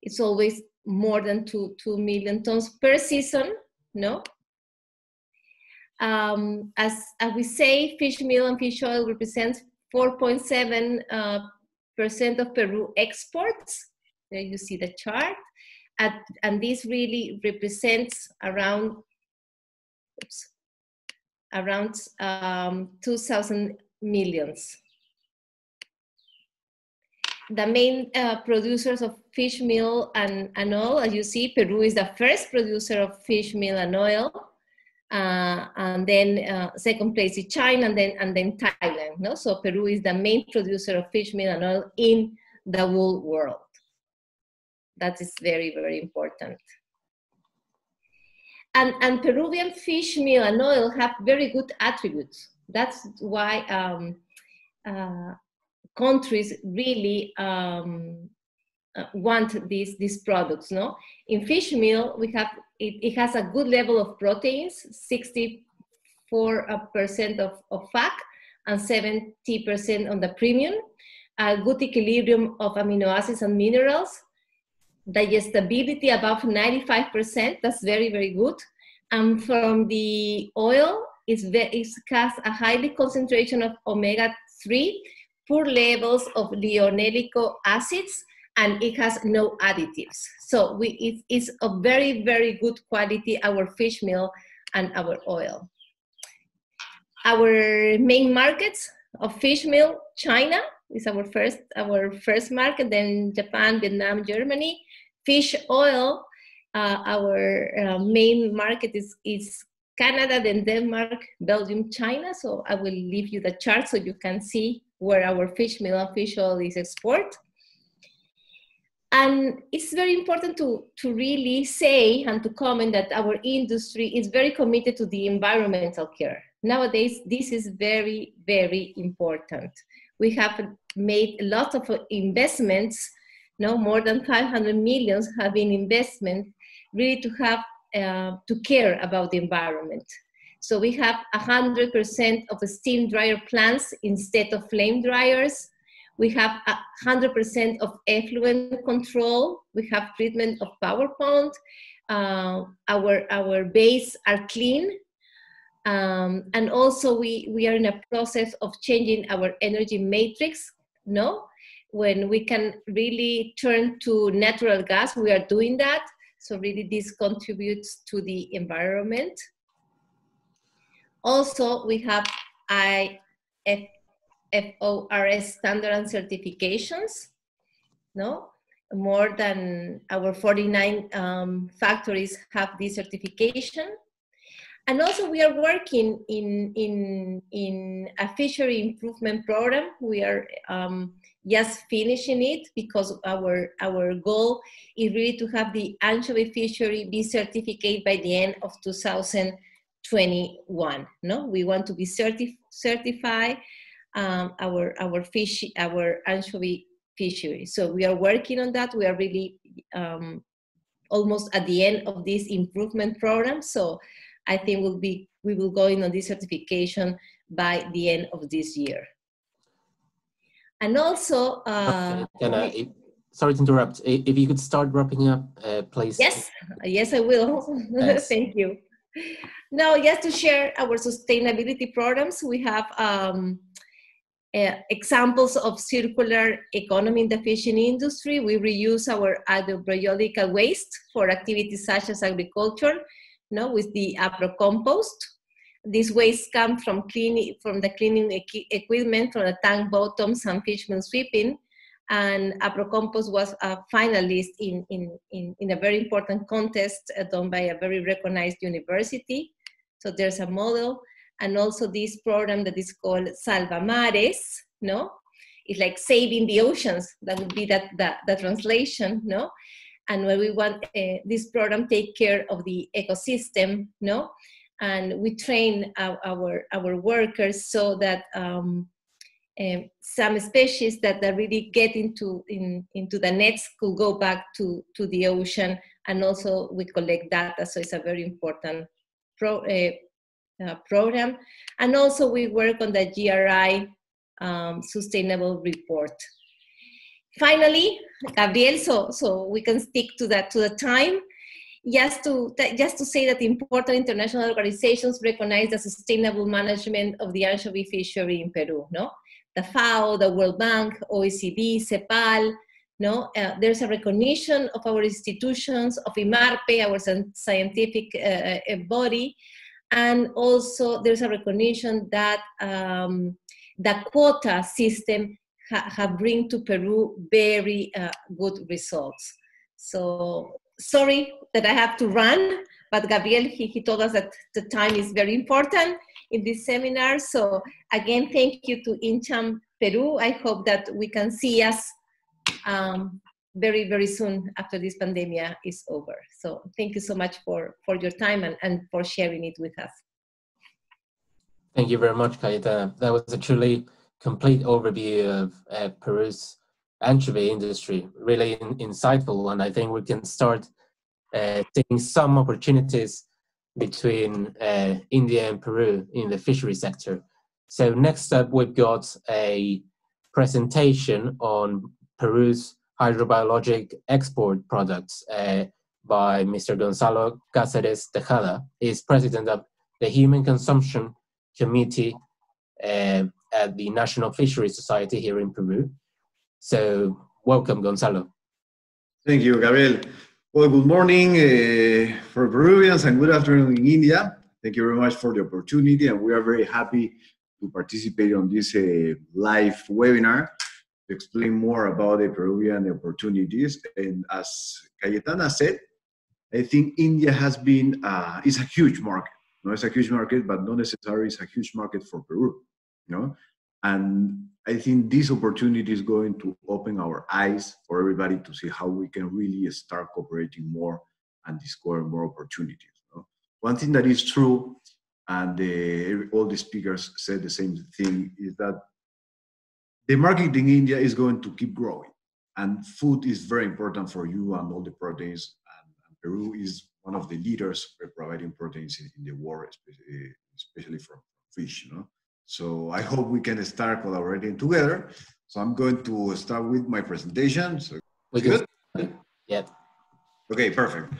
It's always more than 2 million tons per season, no? As we say, fish meal and fish oil represents 4.7% of Peru exports. There you see the chart. And this really represents around 2,000 millions. The main producers of fish meal and oil, as you see, Peru is the first producer of fish meal and oil, and then second place is China, and then Thailand. No, so Peru is the main producer of fish meal and oil in the whole world. That is very, very important. And Peruvian fish meal and oil have very good attributes. That's why countries really want these products. No, in fish meal we have it has a good level of proteins, 64% of fat and 70% on the premium. A good equilibrium of amino acids and minerals. Digestibility above 95%, that's very, very good. And from the oil, it has a highly concentration of omega-3, poor levels of linoleic acids, and it has no additives. So it's a very, very good quality, our fish meal and our oil. Our main markets of fish meal, China is our first market, then Japan, Vietnam, Germany. Fish oil, our main market is Canada, then Denmark, Belgium, China. So I will leave you the chart so you can see where our fish meal and fish oil is exported. And it's very important to really say and to comment that our industry is very committed to the environmental care. Nowadays, this is very, very important. We have made a lot of investments, more than 500 million have been investment really to have to care about the environment. So we have 100% of the steam dryer plants instead of flame dryers. We have 100% of effluent control. We have treatment of power pond. Our bays are clean. And also we are in a process of changing our energy matrix, when we can really turn to natural gas, we are doing that. So really this contributes to the environment. Also, we have IFORS standard and certifications, more than our 49 factories have this certification. And also we are working in a fishery improvement program. We are just finishing it because our goal is really to have the anchovy fishery be certificated by the end of 2021. We want to be certify our anchovy fishery. So we are working on that. We are really almost at the end of this improvement program. So I think we will go in on this certification by the end of this year. And also, sorry to interrupt. If you could start wrapping up, please. Yes, I will. Yes. Thank you. Now, just to share our sustainability programs, we have examples of circular economy in the fishing industry. We reuse our hydrobiological waste for activities such as agriculture, with the apro-compost. These waste come from the cleaning equipment, from the tank bottoms and fish meal sweeping. And apro-compost was a finalist in a very important contest done by a very recognized university. So there's a model. And also this program that is called Salva Mares, It's like saving the oceans. That would be the translation, And when we want this program take care of the ecosystem, and we train our workers so that some species that really get into the nets could go back to the ocean, and also we collect data. So it's a very important program. And also we work on the GRI sustainable report. Finally, Gabriel, so we can stick to the time. Just to say that important international organizations recognize the sustainable management of the anchovy fishery in Peru, The FAO, the World Bank, OECD, CEPAL, there's a recognition of our institutions, of IMARPE, our scientific body, and also there's a recognition that the quota system have bring to Peru very good results. So sorry that I have to run, but Gabriel, he told us that the time is very important in this seminar. So again, thank you to Incheon Peru. I hope that we can see us very, very soon after this pandemic is over. So thank you so much for your time and for sharing it with us. Thank you very much, Cayetana. That was a truly complete overview of Peru's anchovy industry, really insightful, and I think we can start seeing some opportunities between India and Peru in the fishery sector. So next up, we've got a presentation on Peru's hydrobiologic export products by Mr. Gonzalo Cáceres Tejada. He's president of the Human Consumption Committee at the National Fisheries Society here in Peru. So welcome, Gonzalo. Thank you, Gabriel. Well, good morning for Peruvians and good afternoon in India. Thank you very much for the opportunity, and we are very happy to participate on this live webinar to explain more about the Peruvian opportunities. And as Cayetana said, I think India has been, is a huge market. No, it's a huge market, but not necessarily it's a huge market for Peru, you know? And I think this opportunity is going to open our eyes for everybody to see how we can really start cooperating more and discover more opportunities. You know? One thing that is true, and all the speakers said the same thing, is that the market in India is going to keep growing. And food is very important for you and all the proteins. And Peru is one of the leaders for providing proteins in the world, especially from fish. You know? So I hope we can start collaborating together. So I'm going to start with my presentation. So good? Yeah. Okay, perfect.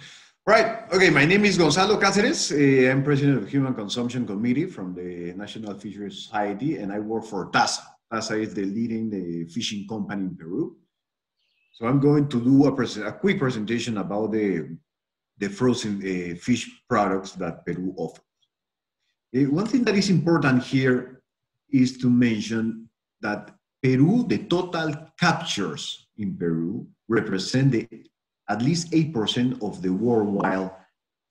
Right. Okay, my name is Gonzalo Cáceres. I'm president of the Human Consumption Committee from the National Fisheries Society, and I work for TASA. TASA is the leading fishing company in Peru. So I'm going to do a quick presentation about the frozen fish products that Peru offers. One thing that is important here is to mention that Peru, the total captures in Peru represent at least 8% of the worldwide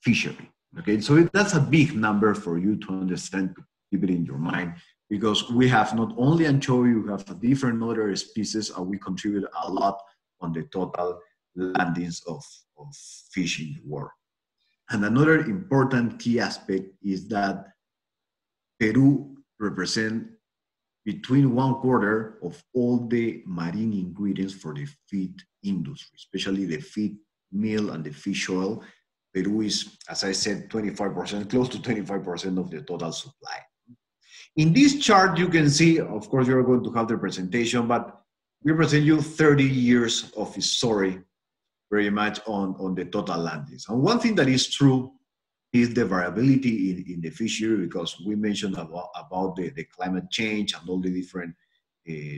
fishery. Okay, so that's a big number for you to understand, to keep it in your mind, because we have not only anchovy, we have different other species, and we contribute a lot on the total landings of fish in the world. And another important key aspect is that Peru represents between 1/4 of all the marine ingredients for the feed industry, especially the feed meal and the fish oil. Peru is, as I said, 25%, close to 25% of the total supply. In this chart, you can see, of course, you're going to have the presentation, but we present you 30 years of history very much on the total landings. And one thing that is true is the variability in the fishery, because we mentioned about the climate change and all the different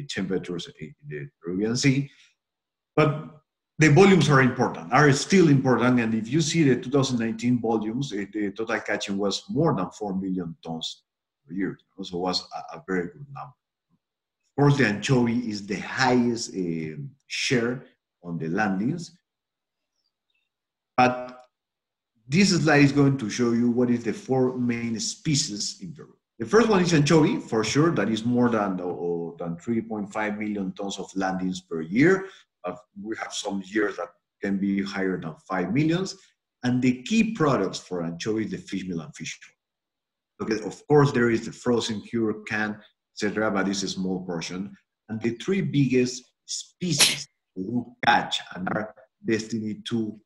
temperatures in the Peruvian Sea. But the volumes are still important. And if you see the 2019 volumes, the total catching was more than 4 million tons per year. So it was a very good number. Of course, the anchovy is the highest share on the landings. But this slide is going to show you what is the 4 main species in Peru. The first one is anchovy, for sure. That is more than 3.5 million tons of landings per year. We have some years that can be higher than 5 millions. And the key products for anchovy is the fish meal and fish oil. Okay, of course, there is the frozen, cured, canned, etc., but it's a small portion. And the 3 biggest species who catch and are destined to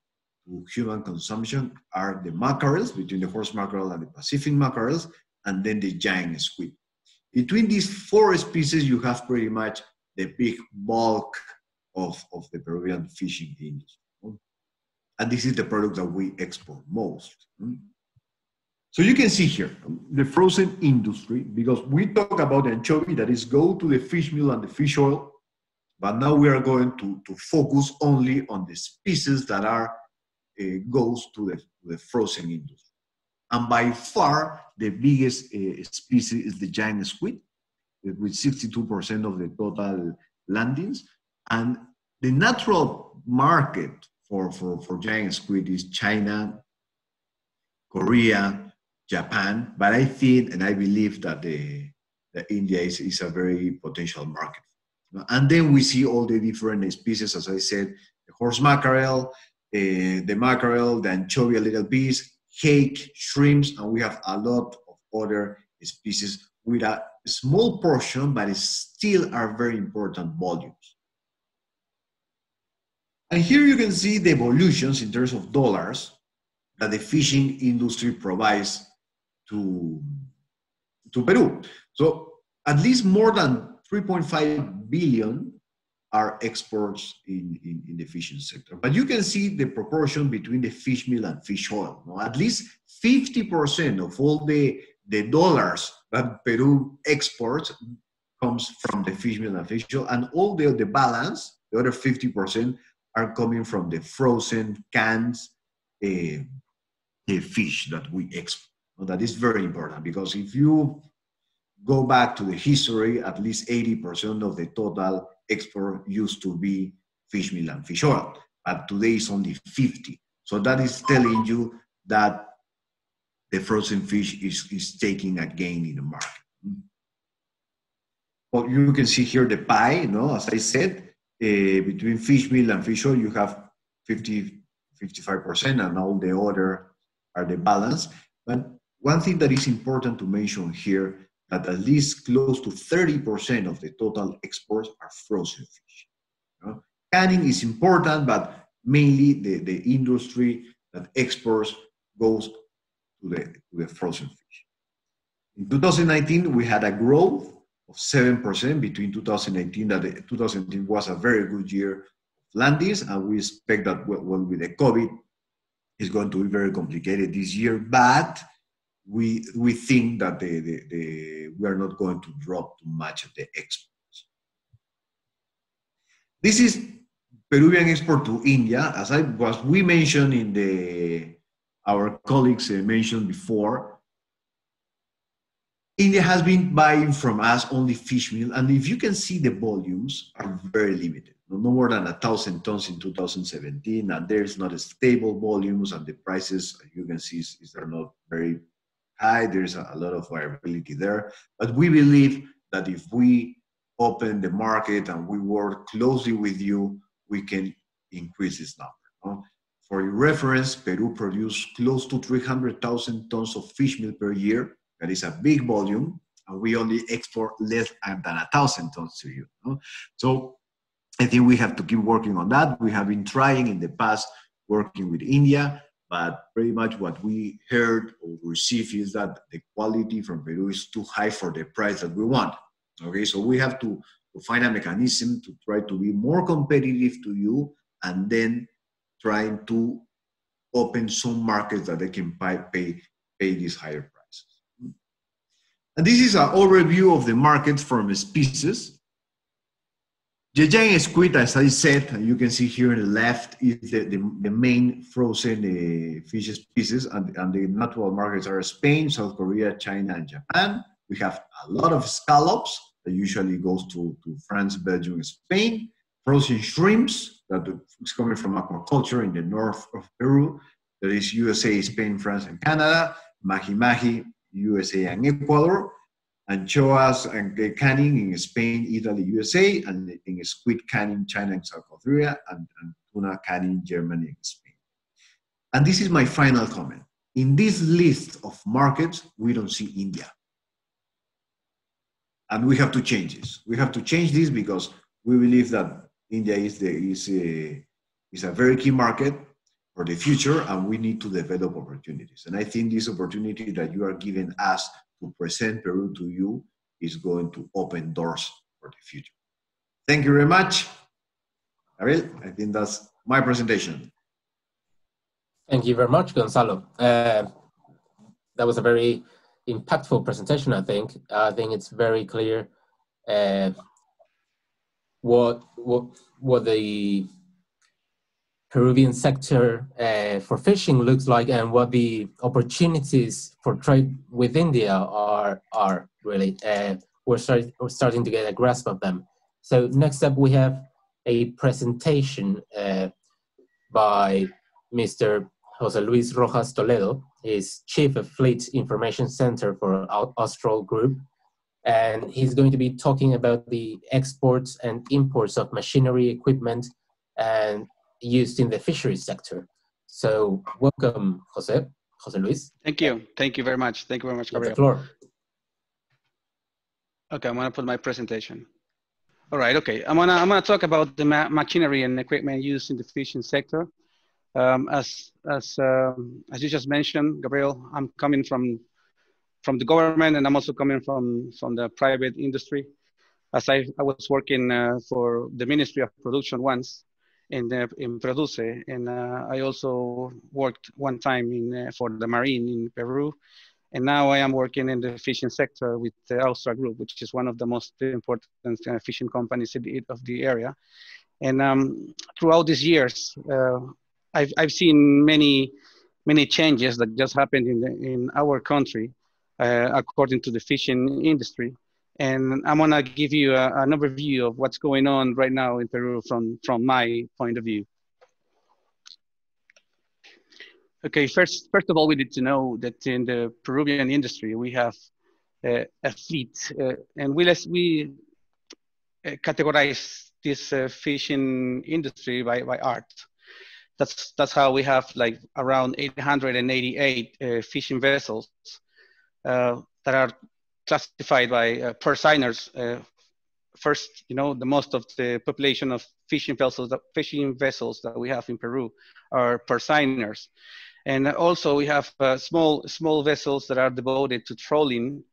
human consumption are the mackerels, between the horse mackerel and the Pacific mackerels, and then the giant squid. Between these 4 species, you have pretty much the big bulk of the Peruvian fishing industry. And this is the product that we export most. So you can see here, the frozen industry, because we talk about the anchovy, that is go to the fish meal and the fish oil, but now we are going to focus only on the species that are goes to the frozen industry. And by far, the biggest species is the giant squid, with 62% of the total landings. And the natural market for giant squid is China, Korea, Japan, but I think and I believe that India is a very potential market. And then we see all the different species, as I said, the horse mackerel, the mackerel, the anchovy a little piece, hake, shrimps, and we have a lot of other species with a small portion, but it still are very important volumes. And here you can see the evolutions in terms of dollars that the fishing industry provides to Peru. So at least more than 3.5 billion are exports in the fishing sector. But you can see the proportion between the fish meal and fish oil. No? At least 50% of all the dollars that Peru exports comes from the fish meal and fish oil, and all the balance, the other 50%, are coming from the frozen cans fish that we export. That is very important, because if you go back to the history, at least 80% of the total export used to be fish meal and fish oil, but today it's only 50. So that is telling you that the frozen fish is taking a gain in the market. Well, you can see here the pie, as I said, between fish meal and fish oil, you have 55%, and all the other are the balance. But one thing that is important to mention here, that at least close to 30% of the total exports are frozen fish. Canning is important, but mainly the industry that exports goes to the frozen fish. In 2019, we had a growth of 7% between 2018, that 2018 was a very good year of landings, and we expect that with the COVID, it's going to be very complicated this year, but we think that we are not going to drop too much of the exports. This is Peruvian export to India. As we mentioned in our colleagues mentioned before, India has been buying from us only fish meal, and if you can see, the volumes are very limited. No more than 1,000 tons in 2017, and there's not a stable volumes, and the prices, you can see, are not very high. There's a lot of variability there. But we believe that if we open the market and we work closely with you, we can increase this number. For your reference, Peru produces close to 300,000 tons of fish meal per year. That is a big volume, and we only export less than 1,000 tons to you. So I think we have to keep working on that. We have been trying in the past working with India, but pretty much what we heard or received is that the quality from Peru is too high for the price that we want. Okay, so we have to find a mechanism to try to be more competitive to you, and then trying to open some markets that they can pay these higher prices. And this is an overview of the markets from species. The giant squid, as I said, you can see here on the left, is the main frozen fish species, and the natural markets are Spain, South Korea, China, and Japan. We have a lot of scallops that usually goes to France, Belgium, and Spain. Frozen shrimps that is coming from aquaculture in the north of Peru. There is USA, Spain, France, and Canada. Mahi-mahi, USA and Ecuador. Anchoas and canning in Spain, Italy, USA, and in squid canning, China and South Korea, and tuna canning, Germany and Spain. And this is my final comment. In this list of markets, we don't see India. And we have to change this. We have to change this because we believe that India is a very key market for the future, and we need to develop opportunities. And I think this opportunity that you are giving us to present Peru to you is going to open doors for the future. Thank you very much. Ariel, I think that's my presentation. Thank you very much, Gonzalo. That was a very impactful presentation, I think. I think it's very clear what the Peruvian sector for fishing looks like, and what the opportunities for trade with India are really. We're starting to get a grasp of them. So next up, we have a presentation by Mr. Jose Luis Rojas Toledo. He's Chief of Fleet Information Center for Austral Group, and he's going to be talking about the exports and imports of machinery, equipment, and used in the fisheries sector. So welcome, Jose Luis. Thank you. Thank you very much. Thank you very much, You have the Gabriel. floor. Okay, I'm gonna put my presentation. All right, okay. I'm gonna talk about the machinery and equipment used in the fishing sector. As you just mentioned, Gabriel, I'm coming from the government, and I'm also coming from the private industry. As I was working for the Ministry of Production once in Produce, and I also worked one time for the Marine in Peru. And now I am working in the fishing sector with the Austria Group, which is one of the most important fishing companies of the area. And throughout these years, I've seen many changes that just happened in our country according to the fishing industry. And I'm gonna give you an overview of what's going on right now in Peru from my point of view. Okay, first of all, we need to know that in the Peruvian industry, we have a fleet, and we categorize this fishing industry by art. That's how we have like around 888 fishing vessels that are classified by per signers. First, you know, the most of the population of fishing vessels that we have in Peru are per signers. And also we have small vessels that are devoted to trolling,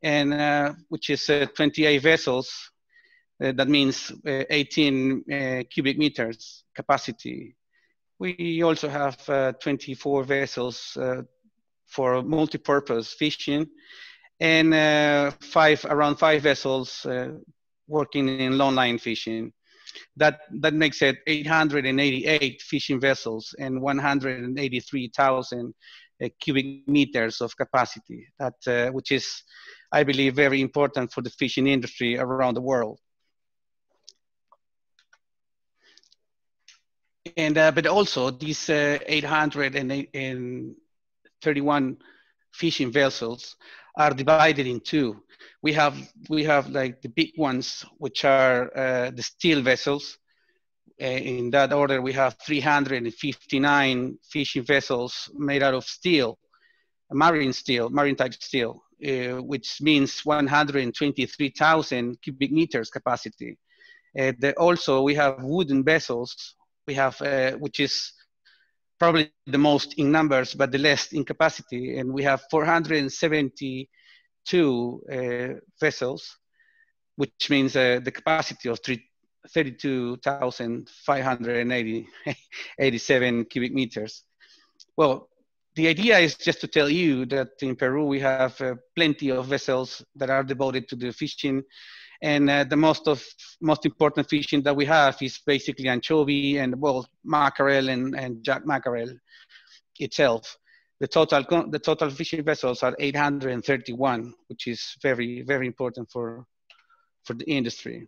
and which is 28 vessels. That means 18 cubic meters capacity. We also have 24 vessels for multi-purpose fishing, and around five vessels working in long line fishing. That makes it 888 fishing vessels and 183,000 cubic meters of capacity. That which is, I believe, very important for the fishing industry around the world. And but also these 831 fishing vessels are divided in two. We have like the big ones, which are the steel vessels. In that order, we have 359 fishing vessels made out of steel, marine type steel, which means 123,000 cubic meters capacity. Also, we have wooden vessels. We have, which is probably the most in numbers, but the least in capacity. And we have 472 vessels, which means the capacity of 32,587 cubic meters. Well, the idea is just to tell you that in Peru, we have plenty of vessels that are devoted to the fishing. And the most important fishing that we have is basically anchovy and, well, mackerel and jack mackerel itself. The total fishing vessels are 831, which is very, very important for the industry.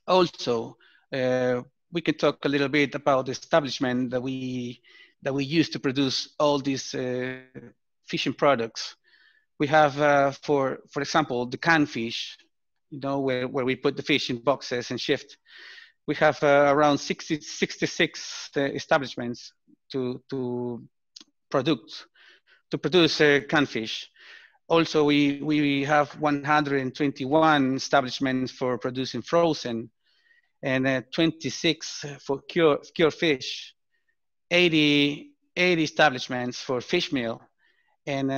Also, we can talk a little bit about the establishment that we use to produce all these fishing products. We have, for example, the canned fish, you know, where we put the fish in boxes and shipped. We have around 66 establishments to produce canned fish. Also, we have 121 establishments for producing frozen, and 26 for cured fish, 80 establishments for fish meal, and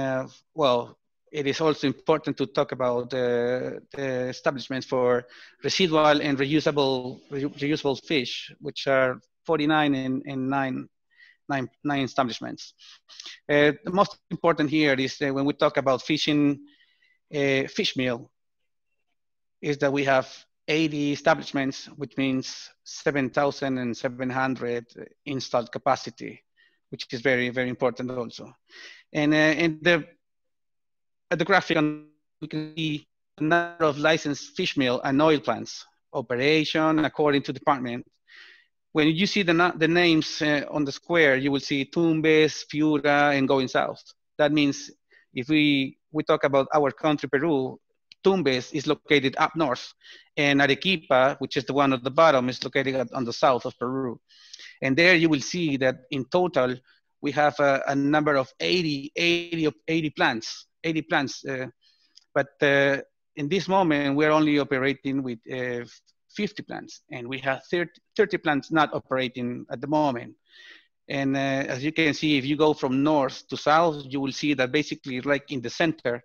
well, it is also important to talk about the establishments for residual and reusable fish, which are 49 and nine establishments. The most important here is that when we talk about fishing fish meal, is that we have 80 establishments, which means 7,700 installed capacity, which is very, very important also. And at the graphic, we can see the number of licensed fish meal and oil plants, operation according to department. When you see the names on the square, you will see Tumbes, Piura, and going south. That means if we talk about our country, Peru, Tumbes is located up north, and Arequipa, which is the one at the bottom, is located on the south of Peru. And there you will see that in total, we have a number of 80 plants, but in this moment, we're only operating with 50 plants, and we have 30 plants not operating at the moment. And as you can see, if you go from north to south, you will see that basically like in the center,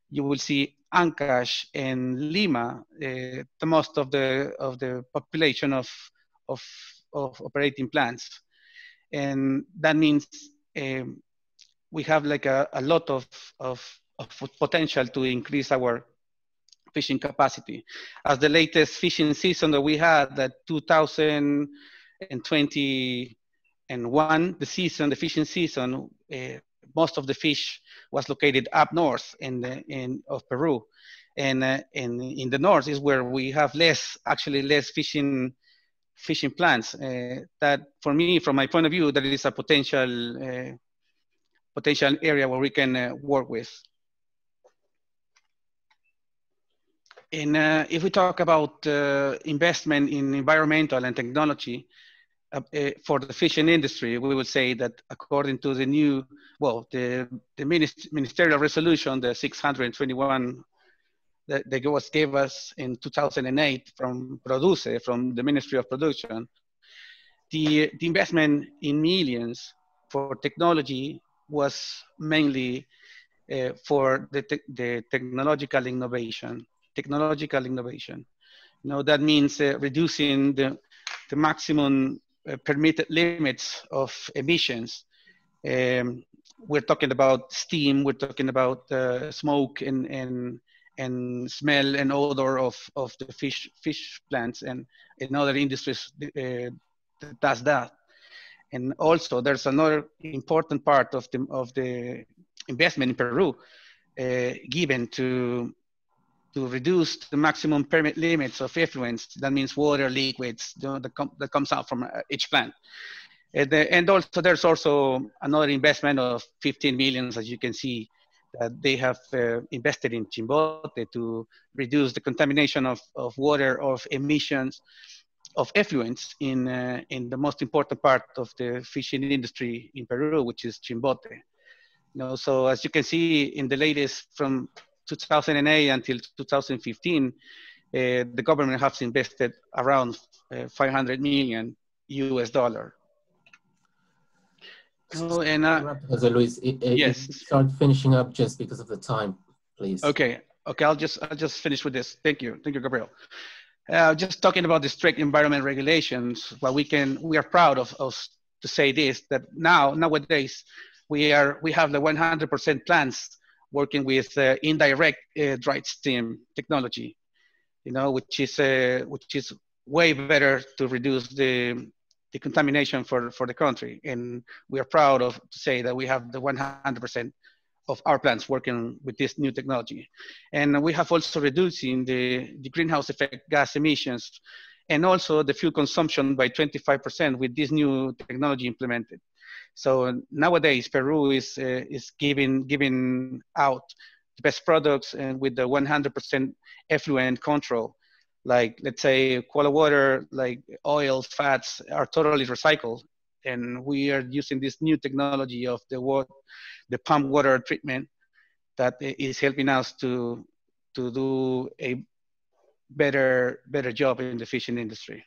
you will see Ancash and Lima, the most of the population of operating plants. And that means we have like a lot of potential to increase our fishing capacity. As the latest fishing season that we had, that 2021, the fishing season, most of the fish was located up north of Peru, and in the north is where we have less fishing plants. That for me, from my point of view, that is a potential area where we can work with. And if we talk about investment in environmental and technology for the fishing industry, we would say that according to the new, the ministerial resolution, the 621 that was gave us in 2008 from Produce, from the Ministry of Production, the investment in millions for technology was mainly for the technological innovation. That means reducing the maximum permitted limits of emissions. We're talking about steam, we're talking about smoke and smell and odor of the fish plants and in other industries that does that. And also there's another important part of the investment in Peru given to reduce the maximum permit limits of effluents. That means water, liquids, that comes out from each plant. And also there's also another investment of 15 million, as you can see, that they have invested in Chimbote to reduce the contamination of water, of emissions, of effluents in the most important part of the fishing industry in Peru, which is Chimbote. So as you can see in the latest from 2008 until 2015, the government has invested around $500 million US. Jose Luis, yes. Start finishing up just because of the time, please. Okay. I'll just finish with this. Thank you, Gabriel. Just talking about the strict environment regulations. Well, we are proud of to say this, that nowadays we have the 100% plants working with indirect dry steam technology, which is way better to reduce the contamination for the country. And we are proud to say that we have the 100% of our plants working with this new technology. And we have also reducing the greenhouse effect gas emissions and also the fuel consumption by 25% with this new technology implemented. So nowadays, Peru is giving out the best products and with the 100% effluent control. Like, let's say, quality water, like oils, fats are totally recycled. And we are using this new technology of the pump water treatment that is helping us to do a better job in the fishing industry.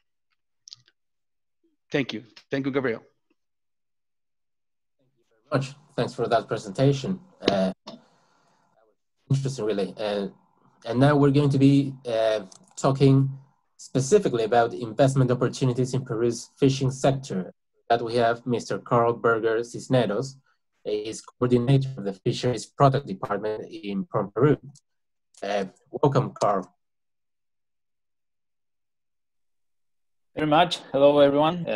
Thank you, Gabriel. Thank you very much. Thanks for that presentation. Interesting, really. And now we're going to be talking specifically about investment opportunities in Peru's fishing sector. That we have Mr. Carl Berger Cisneros, is coordinator of the Fisheries Product Department from Peru. Welcome, Carl. Very much. Hello, everyone.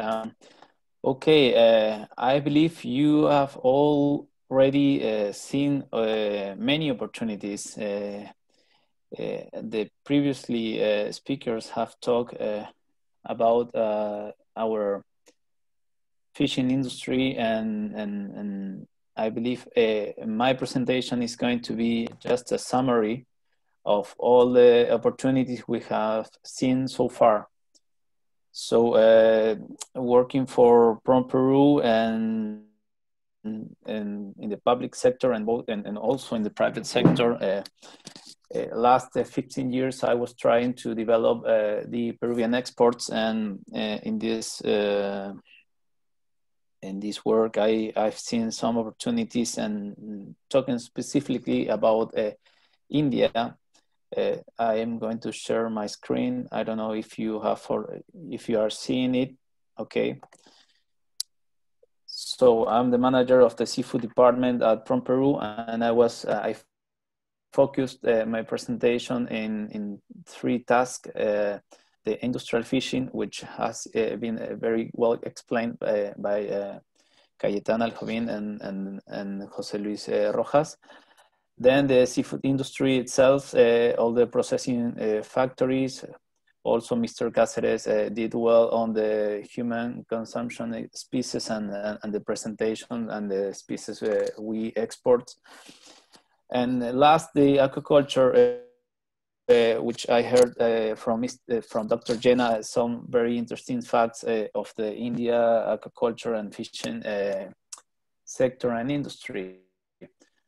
I believe you have already seen many opportunities. The previously speakers have talked about our fishing industry, and I believe my presentation is going to be just a summary of all the opportunities we have seen so far. So working for Prom Peru and in the public sector and also in the private sector. Last 15 years, I was trying to develop the Peruvian exports, and in this work, I've seen some opportunities. And talking specifically about India, I am going to share my screen. I don't know if you are seeing it. Okay. So I'm the manager of the seafood department at Prom Peru, and I focused my presentation in 3 tasks. The industrial fishing, which has been very well explained by Cayetana Aljovin and Jose Luis Rojas. Then the seafood industry itself, all the processing factories. Also, Mr. Cáceres did well on the human consumption species and the presentation and the species we export. And last, the aquaculture, which I heard from Dr. Jenna, some very interesting facts of the India aquaculture and fishing sector and industry.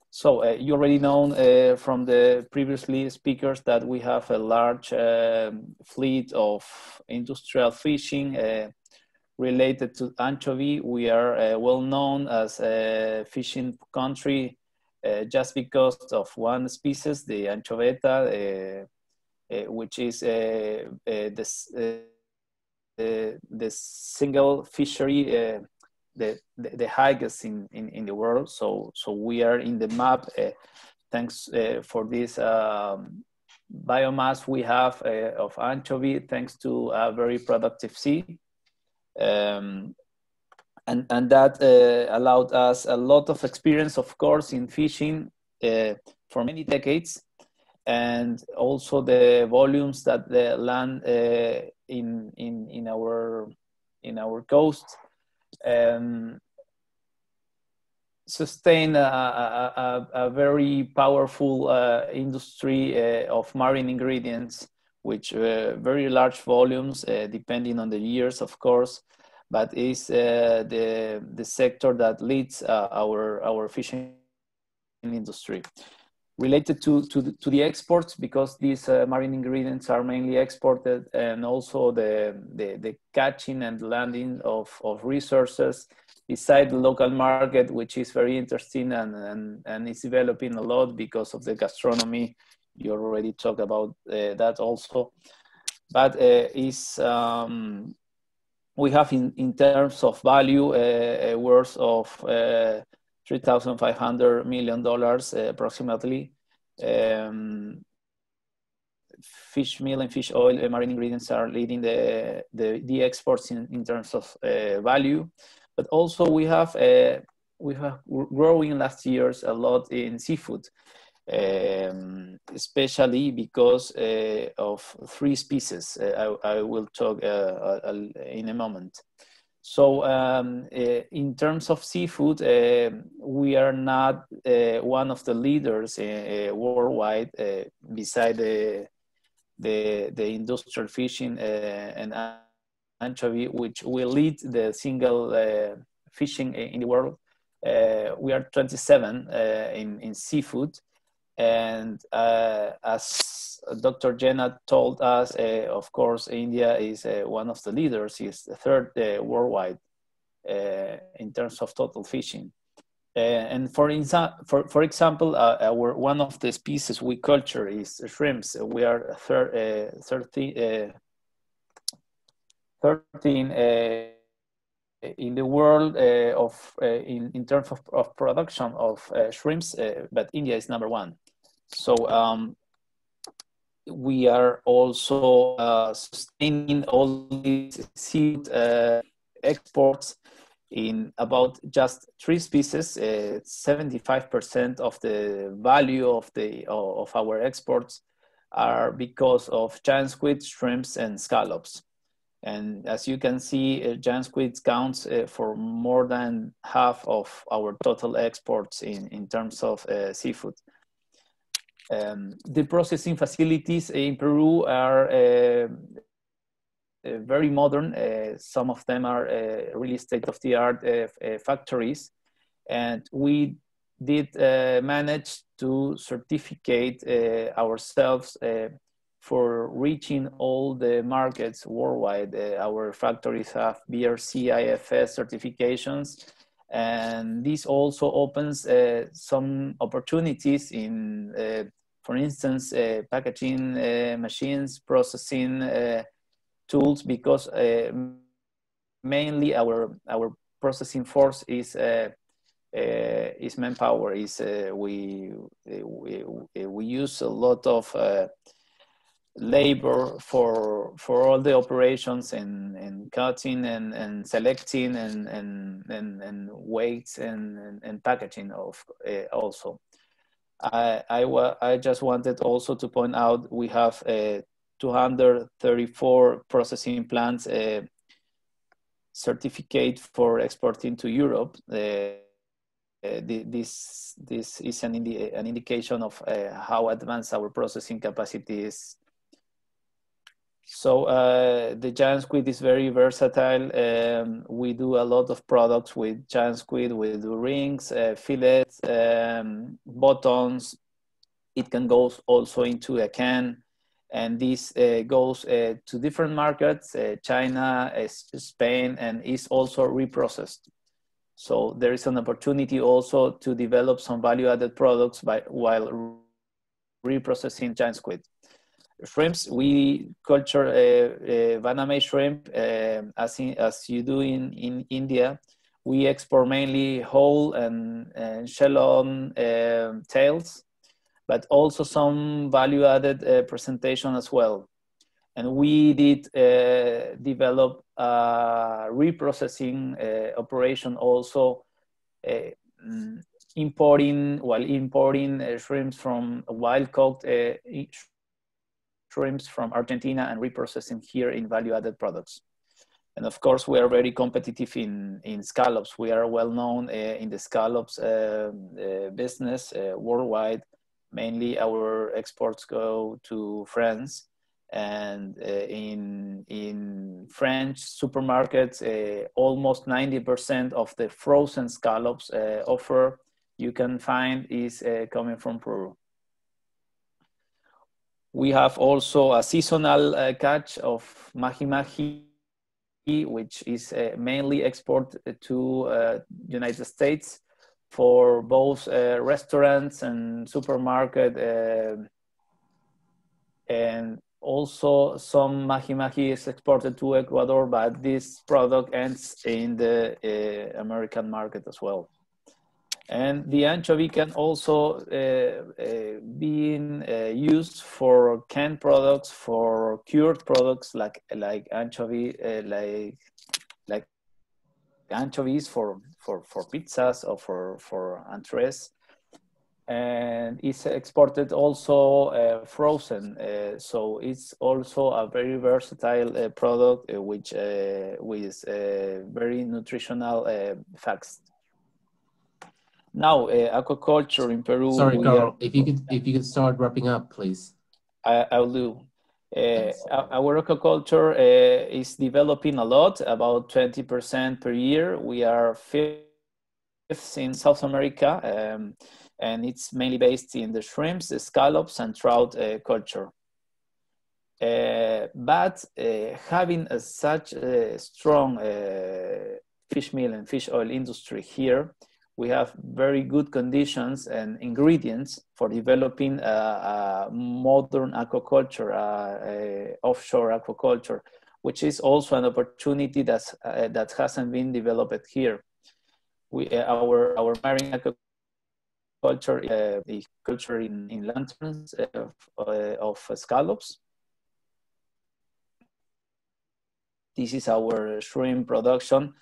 So you already know from the previously speakers that we have a large fleet of industrial fishing related to anchovy. We are well known as a fishing country just because of one species, the anchoveta, which is the single fishery the highest in the world. So we are in the map thanks for this biomass we have of anchovy, thanks to a very productive sea. And that allowed us a lot of experience, of course, in fishing for many decades, and also the volumes that the land in our coast sustain a very powerful industry of marine ingredients, which very large volumes, depending on the years, of course, but is the sector that leads our fishing industry. Related to the exports, because these marine ingredients are mainly exported, and also the catching and landing of resources beside the local market, which is very interesting and is developing a lot because of the gastronomy. You already talked about that also, but we have in terms of value worth of $3,500 million approximately. Fish meal and fish oil marine ingredients are leading the exports in terms of value, but also we have growing last years a lot in seafood, especially because of 3 species. I will talk in a moment. So in terms of seafood, we are not one of the leaders worldwide, beside the industrial fishing and anchovy, which will lead the single fishing in the world. We are 27 in seafood, and as Dr. Jenna told us, of course, India is one of the leaders. Is the 3rd worldwide in terms of total fishing. And for example, one of the species we culture is shrimps. We are 13 in the world in terms of production of shrimps, but India is number 1. So we are also sustaining all these seafood exports in about just 3 species. 75% of the value of our exports are because of giant squid, shrimps, and scallops. And as you can see, giant squid counts for more than half of our total exports in terms of seafood. The processing facilities in Peru are very modern. Some of them are really state-of-the-art factories. And we did manage to certificate ourselves for reaching all the markets worldwide. Our factories have BRC IFS certifications, and this also opens some opportunities in, for instance, packaging machines, processing tools, because mainly our processing force is manpower. We use a lot of labor for all the operations and cutting and selecting and weights and packaging of also. I just wanted also to point out we have 234 processing plants certificate for exporting to Europe. This is an indication of how advanced our processing capacity is. So the giant squid is very versatile. We do a lot of products with giant squid. We do rings, fillets, buttons. It can go also into a can. And this goes to different markets, China, Spain, and is also reprocessed. So there is an opportunity also to develop some value-added products while reprocessing giant squid. Shrimps, we culture Vaname shrimp as you do in India. We export mainly whole and shell-on tails, but also some value-added presentation as well. And we did develop a reprocessing operation also, importing shrimps from wild-caught shrimps from Argentina and reprocessing here in value-added products. And of course, we are very competitive in scallops. We are well known in the scallops business worldwide. Mainly our exports go to France, and in French supermarkets, almost 90% of the frozen scallops offer you can find is coming from Peru. We have also a seasonal catch of mahi-mahi, which is mainly exported to United States for both restaurants and supermarket, and also some mahi-mahi is exported to Ecuador, but this product ends in the American market as well. And the anchovy can also be used for canned products, for cured products like anchovy, like anchovies for pizzas or for entrees, and it's exported also frozen. So it's also a very versatile product, which with very nutritional facts. Now, aquaculture in Peru. Sorry, Carl, if you could start wrapping up, please. I'll do. Our aquaculture is developing a lot, about 20% per year. We are fifth in South America, and it's mainly based in the shrimps, the scallops, and trout culture. But having such a strong fish meal and fish oil industry here, we have very good conditions and ingredients for developing a modern aquaculture, offshore aquaculture, which is also an opportunity that hasn't been developed here. Our marine aquaculture, the culture in lanterns of scallops. This is our shrimp production,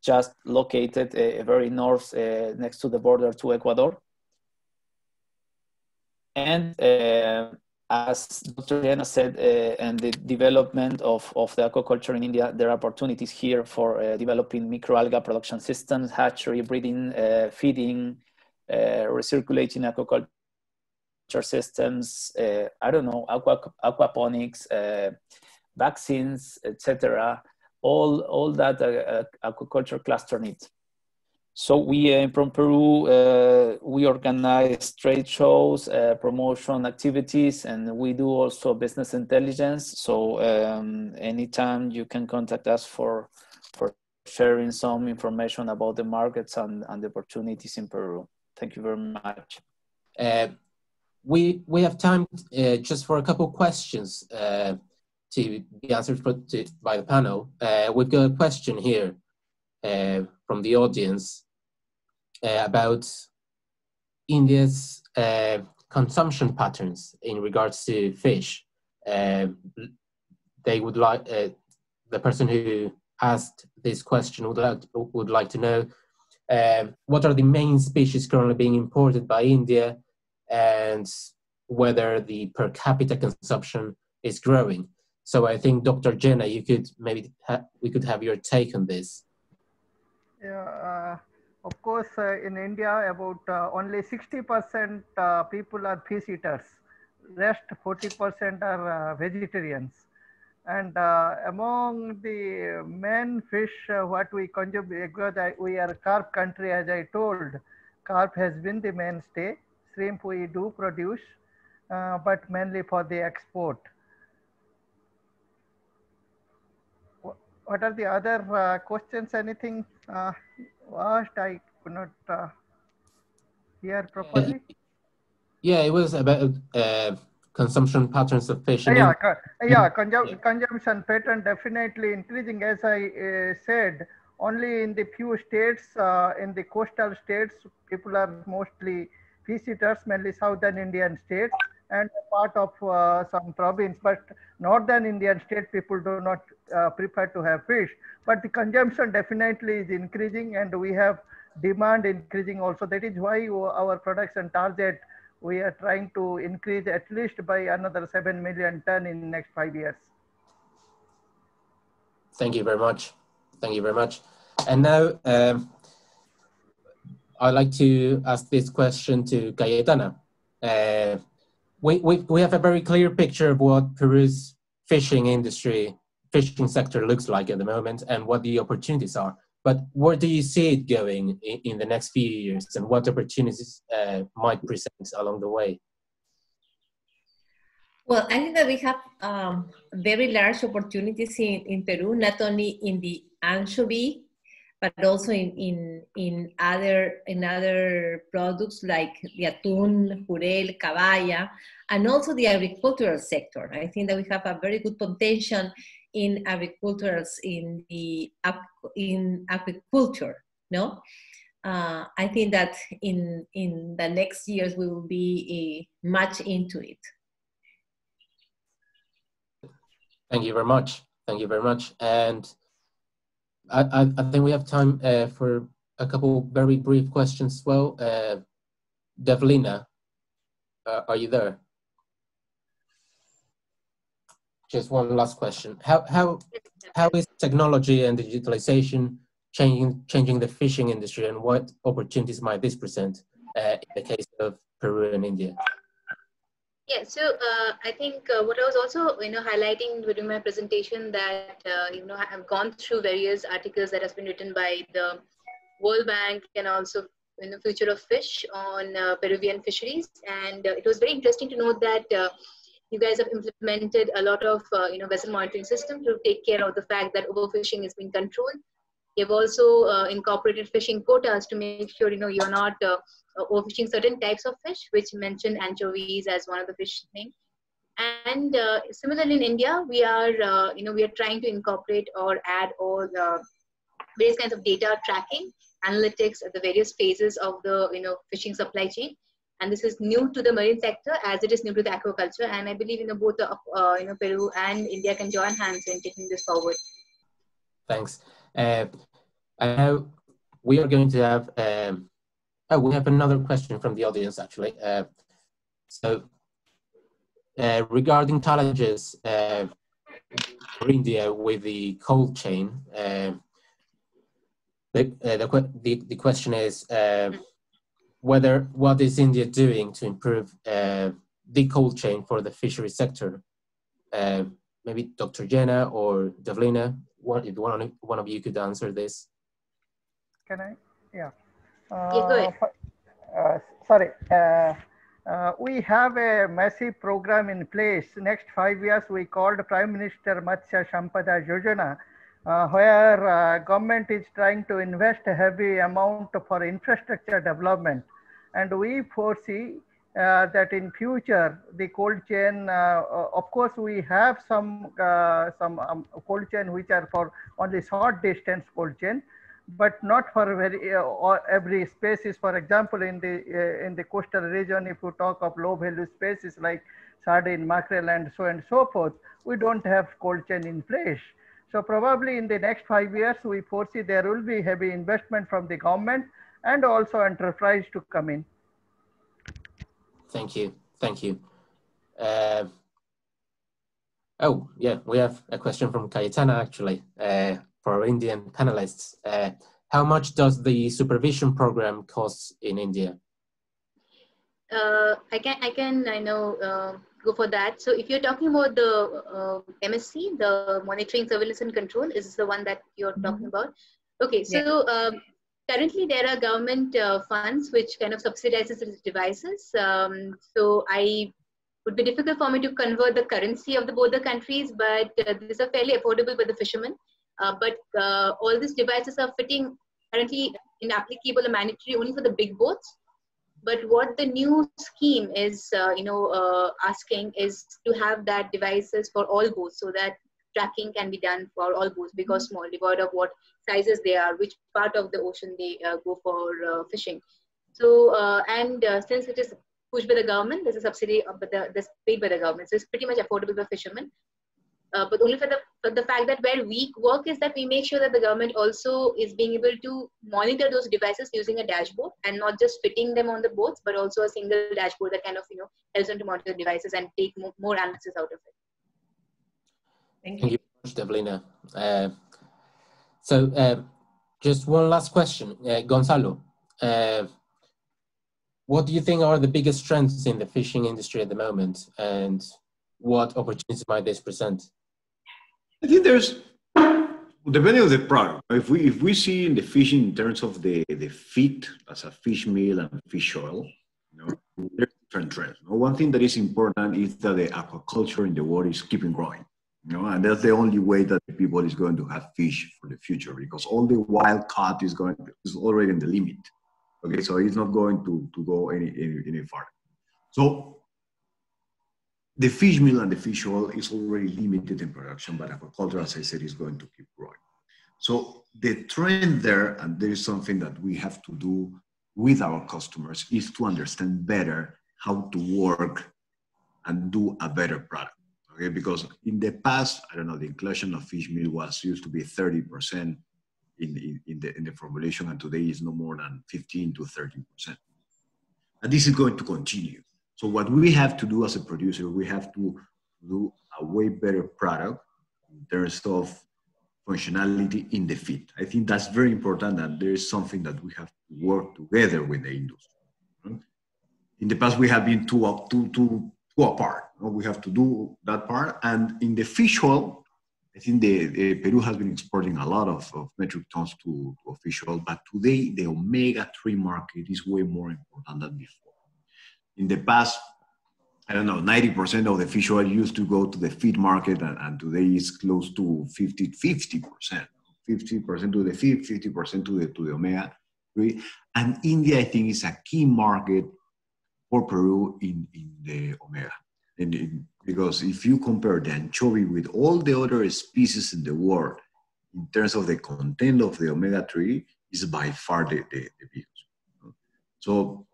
just located very north next to the border to Ecuador. And as Dr. Jena said, and the development of the aquaculture in India, there are opportunities here for developing microalgae production systems, hatchery, breeding, feeding, recirculating aquaculture systems, I don't know, aquaponics, vaccines, etc. All that aquaculture cluster needs. So we from Peru, we organize trade shows, promotion activities, and we do also business intelligence. So anytime you can contact us for sharing some information about the markets and the opportunities in Peru. Thank you very much. We have time just for a couple of questions to be answered by the panel. We've got a question here from the audience about India's consumption patterns in regards to fish. They would like the person who asked this question would like to know what are the main species currently being imported by India, and whether the per capita consumption is growing. So I think Dr. Jenna, you could maybe we could have your take on this. Yeah, of course, in India, about only 60% people are fish eaters. Rest 40% are vegetarians. And among the main fish, what we consume, because we are a carp country, as I told, carp has been the mainstay. Shrimp we do produce, but mainly for the export. What are the other questions? Anything asked? I could not hear properly. Yeah, it was about consumption patterns of fish. Consumption pattern definitely increasing. As I said, only in the few states, in the coastal states, people are mostly fish eaters, mainly southern Indian states and part of some province, but northern Indian state people do not prefer to have fish. But the consumption definitely is increasing, and we have demand increasing also. That is why our production target, we are trying to increase at least by another 7 million ton in the next 5 years. Thank you very much. Thank you very much. And now I'd like to ask this question to Cayetana. We have a very clear picture of what Peru's fishing sector looks like at the moment and what the opportunities are. But where do you see it going in the next few years, and what opportunities might present along the way? Well, I think that we have very large opportunities in Peru, not only in the anchovy, but also in other products like the atún, jurel, caballa, and also the agricultural sector. I think that we have a very good potential in agriculturals in aquaculture. No, I think that in the next years we will be much into it. Thank you very much. Thank you very much. And I think we have time for a couple very brief questions as well. Devlina, are you there? Just one last question. How is technology and digitalization changing the fishing industry, and what opportunities might this present in the case of Peru and India? Yeah, so I think what I was also highlighting during my presentation that I've gone through various articles that has been written by the World Bank and also Future of Fish on Peruvian fisheries, and it was very interesting to note that you guys have implemented a lot of vessel monitoring system to take care of the fact that overfishing is being controlled. You've also incorporated fishing quotas to make sure you're not overfishing certain types of fish, which mentioned anchovies as one of the fish thing. And similarly in India, we are trying to incorporate or add all the various kinds of data tracking, analytics at the various phases of the fishing supply chain. And this is new to the marine sector as it is new to the aquaculture. And I believe both Peru and India can join hands in taking this forward. Thanks. We are going to have we have another question from the audience actually. Regarding challenges for India with the cold chain, the question is what is India doing to improve the cold chain for the fishery sector? maybe Dr. Jenna or Devlina, if one of you could answer this. Can I? Yeah. Yeah, go ahead. Sorry. We have a massive program in place. Next 5 years, we called Prime Minister Matsya Sampada Yojana, where government is trying to invest a heavy amount for infrastructure development. And we foresee that in future, the cold chain, of course, we have some cold chain which are for only short distance cold chain, but not for every species. For example, in the coastal region, if you talk of low value species like sardine, mackerel, and so forth, we don't have cold chain in place. So probably in the next 5 years, we foresee there will be heavy investment from the government and also enterprise to come in. Thank you. Thank you. Oh, yeah, we have a question from Cayetana, actually, for our Indian panelists. How much does the supervision program cost in India? I can go for that. So if you're talking about the MSC, the monitoring, surveillance, and control, is this the one that you're talking about? Okay, so currently there are government funds which kind of subsidizes these devices. So I would be difficult for me to convert the currency of both the countries, but these are fairly affordable for the fishermen. But all these devices are fitting currently inapplicable and mandatory only for the big boats. But what the new scheme is, asking is to have that devices for all boats, so that tracking can be done for all boats, because small, devoid of what sizes they are, which part of the ocean they go for fishing. So, since it is pushed by the government, there's a subsidy, but that's paid by the government. So it's pretty much affordable for fishermen. But only for the fact that where we work is that we make sure that the government also is being able to monitor those devices using a dashboard, and not just fitting them on the boats, but also a single dashboard that kind of helps them to monitor the devices and take more analysis out of it. Thank you very much, Devlina. Just one last question, Gonzalo. What do you think are the biggest strengths in the fishing industry at the moment, and what opportunities might this present? I think there's, depending on the product, if we see in the fishing in terms of the feed as a fish meal and fish oil, there's different trends. One thing that is important is that the aquaculture in the world is keeping growing, and that's the only way that the people is going to have fish for the future, because all the wild caught is already in the limit. Okay, so it's not going to go any farther. So the fish meal and the fish oil is already limited in production, but aquaculture, as I said, is going to keep growing. So the trend there, and there is something that we have to do with our customers, is to understand better how to work and do a better product. Okay, because in the past, I don't know, the inclusion of fish meal used to be 30% in the formulation, and today is no more than 15 to 30%. And this is going to continue. So what we have to do as a producer, we have to do a way better product in terms of functionality in the feed. I think that's very important, and there is something that we have to work together with the industry. In the past, we have been two apart. We have to do that part. And in the fish oil, I think Peru has been exporting a lot of metric tons to fish oil, but today the omega-3 market is way more important than before. In the past, I don't know, 90% of the fish oil used to go to the feed market, and today it's close to 50%. 50% to the feed, 50% to the omega-3. And India, I think, is a key market for Peru in the omega. Because if you compare the anchovy with all the other species in the world, in terms of the content of the omega-3, is by far the biggest. So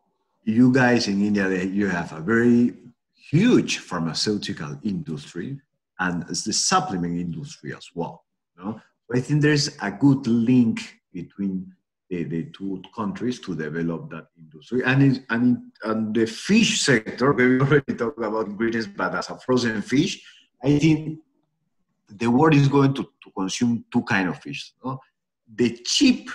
you guys in India, you have a very huge pharmaceutical industry, and it's the supplement industry as well. I think there's a good link between the two countries to develop that industry. And the fish sector, we already talked about ingredients, but as a frozen fish, I think the world is going to consume two kinds of fish. The cheap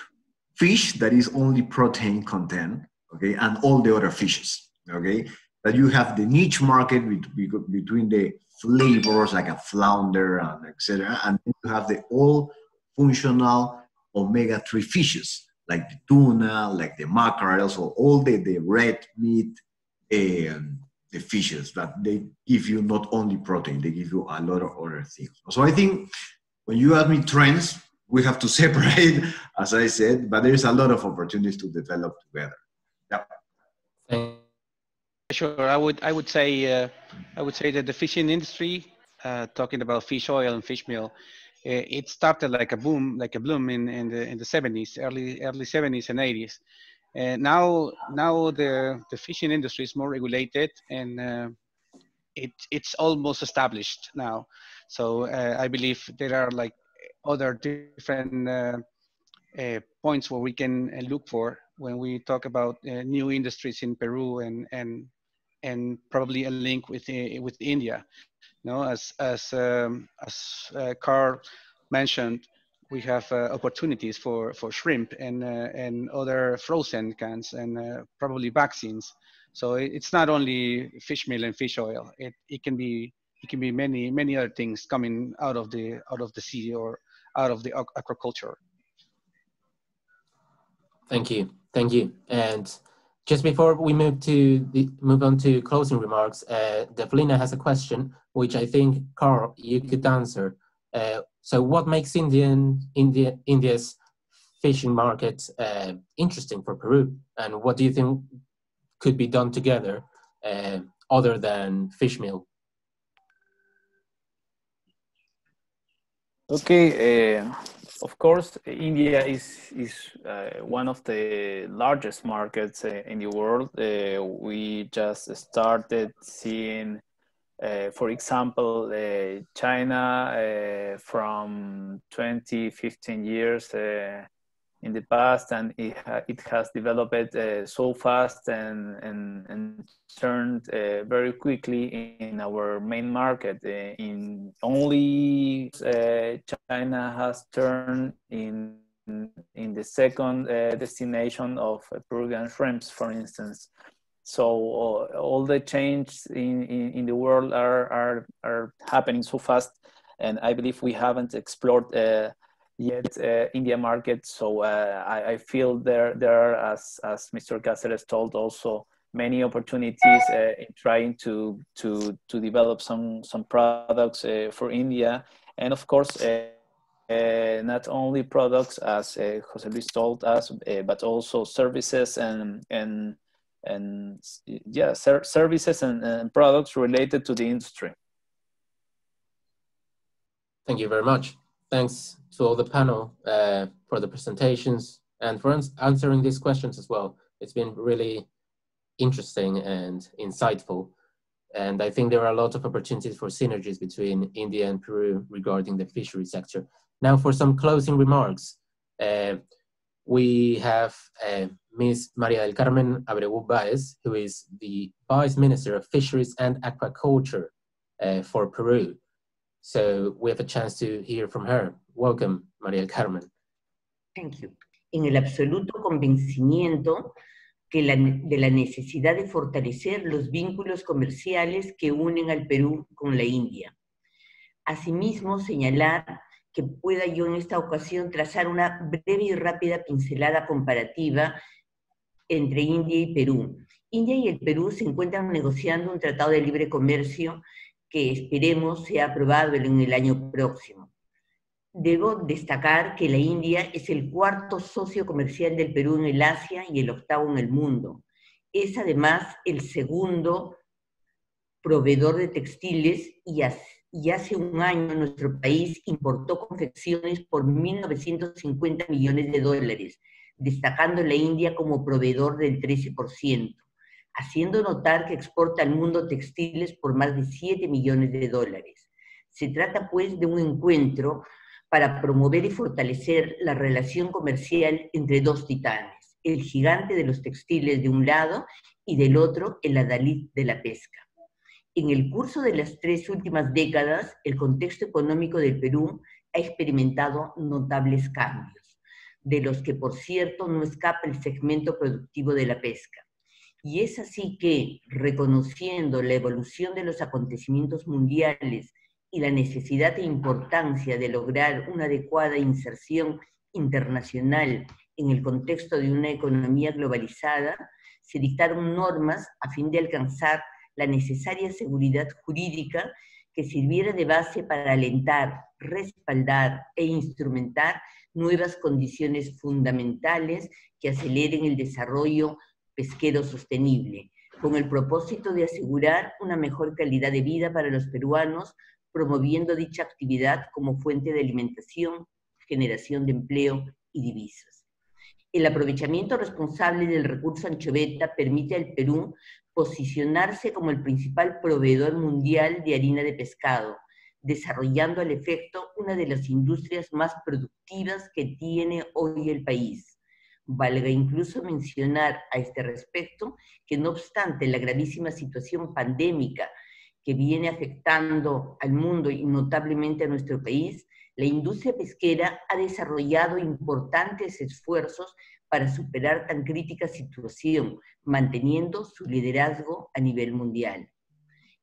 fish that is only protein content, okay, and all the other fishes, okay? that you have the niche market between the flavors like a flounder and etc. And then you have the all functional omega-3 fishes like the tuna, like the mackerel, so all the red meat, the fishes that they give you not only protein, they give you a lot of other things. So I think when you ask me trends, we have to separate, as I said, but there's a lot of opportunities to develop together. Yeah. Sure, I would say that the fishing industry, talking about fish oil and fish meal, it started like a bloom in the 70s, early 70s and 80s. And now the fishing industry is more regulated, and it's almost established now. So I believe there are like other different points where we can look for when we talk about new industries in Peru and probably a link with India. You know, as Carl mentioned, we have opportunities for shrimp and other frozen cans and probably vaccines. So it's not only fish meal and fish oil. It can be many other things coming out of the sea or out of the aquaculture. Thank you. And just before we move on to closing remarks, Devlina has a question, which I think, Carl, you could answer. So what makes India's fishing market interesting for Peru? And what do you think could be done together other than fish meal? Okay, of course, India is one of the largest markets in the world. We just started seeing, for example, China from 20-15 years in the past, and it has developed so fast and turned very quickly in our main market. In only China has turned in the second destination of Peruvian shrimps, for instance. So all the changes in the world are happening so fast, and I believe we haven't explored yet India market. So I feel there are, as Mr. Cáceres told, also many opportunities in trying to develop some products for India, and of course not only products as Jose Luis told us, but also services and yeah, services and products related to the industry. Thank you very much. Thanks to all the panel for the presentations and for answering these questions as well. It's been really interesting and insightful. And I think there are a lot of opportunities for synergies between India and Peru regarding the fishery sector. Now for some closing remarks, we have Ms. Maria del Carmen Abreu Baez, who is the Vice Minister of Fisheries and Aquaculture for Peru. So we have a chance to hear from her. Welcome, Maria del Carmen. Thank you. En el absoluto convencimiento de la necesidad de fortalecer los vínculos comerciales que unen al Perú con la India. Asimismo, señalar que pueda yo en esta ocasión trazar una breve y rápida pincelada comparativa entre India y Perú. India y el Perú se encuentran negociando un tratado de libre comercio que esperemos sea aprobado en el año próximo. Debo destacar que la India es el cuarto socio comercial del Perú en el Asia y el octavo en el mundo. Es además el segundo proveedor de textiles y hace un año nuestro país importó confecciones por 1.950 millones de dólares, destacando la India como proveedor del 13%, haciendo notar que exporta al mundo textiles por más de 7 millones de dólares. Se trata pues de un encuentro para promover y fortalecer la relación comercial entre dos titanes, el gigante de los textiles de un lado y del otro el adalid de la pesca. En el curso de las 3 últimas décadas, el contexto económico del Perú ha experimentado notables cambios, de los que por cierto no escapa el segmento productivo de la pesca. Y es así que, reconociendo la evolución de los acontecimientos mundiales y la necesidad e importancia de lograr una adecuada inserción internacional en el contexto de una economía globalizada, se dictaron normas a fin de alcanzar la necesaria seguridad jurídica que sirviera de base para alentar, respaldar e instrumentar nuevas condiciones fundamentales que aceleren el desarrollo pesquero sostenible, con el propósito de asegurar una mejor calidad de vida para los peruanos, promoviendo dicha actividad como fuente de alimentación, generación de empleo y divisas. El aprovechamiento responsable del recurso anchoveta permite al Perú posicionarse como el principal proveedor mundial de harina de pescado, desarrollando al efecto una de las industrias más productivas que tiene hoy el país. Valga incluso mencionar a este respecto que no obstante la gravísima situación pandémica que viene afectando al mundo y notablemente a nuestro país, la industria pesquera ha desarrollado importantes esfuerzos para superar tan crítica situación, manteniendo su liderazgo a nivel mundial.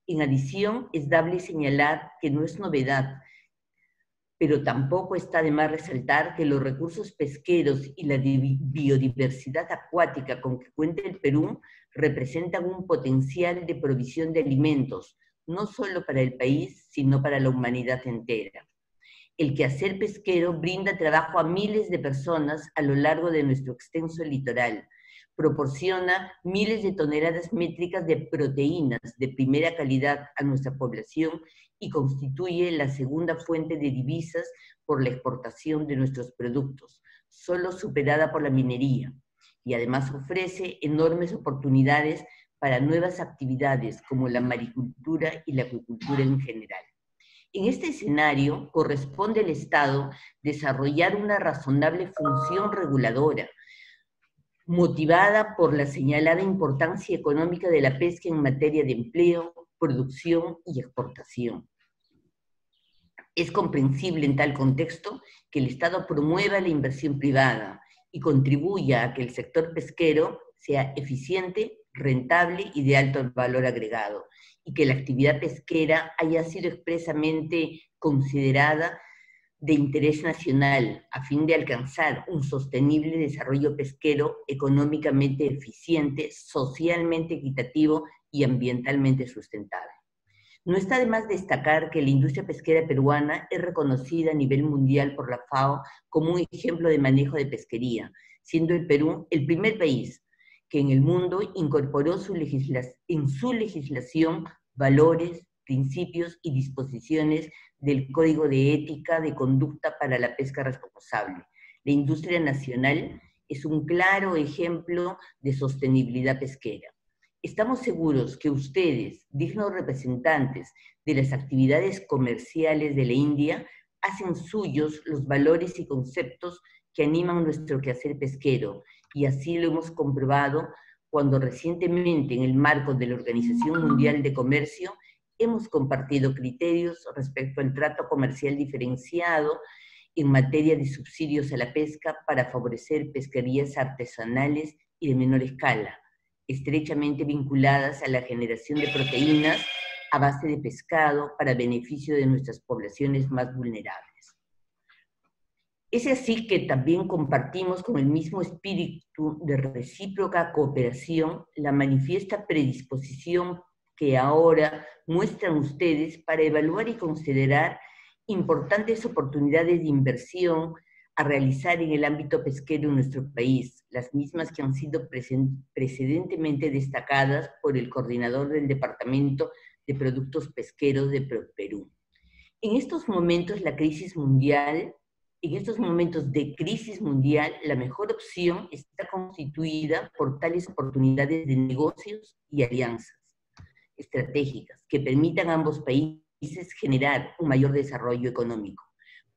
En adición, es dable señalar que no es novedad, pero tampoco está de más resaltar que los recursos pesqueros y la biodiversidad acuática con que cuenta el Perú representan un potencial de provisión de alimentos, no solo para el país, sino para la humanidad entera. El quehacer pesquero brinda trabajo a miles de personas a lo largo de nuestro extenso litoral, proporciona miles de toneladas métricas de proteínas de primera calidad a nuestra población y constituye la segunda fuente de divisas por la exportación de nuestros productos, solo superada por la minería, y además ofrece enormes oportunidades para nuevas actividades como la maricultura y la acuicultura en general. En este escenario, corresponde al Estado desarrollar una razonable función reguladora, motivada por la señalada importancia económica de la pesca en materia de empleo, producción y exportación. Es comprensible en tal contexto que el Estado promueva la inversión privada y contribuya a que el sector pesquero sea eficiente, rentable y de alto valor agregado, y que la actividad pesquera haya sido expresamente considerada de interés nacional a fin de alcanzar un sostenible desarrollo pesquero económicamente eficiente, socialmente equitativo y ambientalmente sustentable. No está de más destacar que la industria pesquera peruana es reconocida a nivel mundial por la FAO como un ejemplo de manejo de pesquería, siendo el Perú el primer país que en el mundo incorporó en su legislación valores, principios y disposiciones del Código de Ética de Conducta para la Pesca Responsable. La industria nacional es un claro ejemplo de sostenibilidad pesquera. Estamos seguros que ustedes, dignos representantes de las actividades comerciales de la India, hacen suyos los valores y conceptos que animan nuestro quehacer pesquero, y así lo hemos comprobado cuando recientemente en el marco de la Organización Mundial de Comercio hemos compartido criterios respecto al trato comercial diferenciado en materia de subsidios a la pesca para favorecer pesquerías artesanales y de menor escala, estrechamente vinculadas a la generación de proteínas a base de pescado para beneficio de nuestras poblaciones más vulnerables. Es así que también compartimos con el mismo espíritu de recíproca cooperación la manifiesta predisposición que ahora muestran ustedes para evaluar y considerar importantes oportunidades de inversión a realizar en el ámbito pesquero en nuestro país, las mismas que han sido precedentemente destacadas por el coordinador del Departamento de Productos Pesqueros de Perú. En estos momentos de crisis mundial, la mejor opción está constituida por tales oportunidades de negocios y alianzas estratégicas que permitan a ambos países generar un mayor desarrollo económico.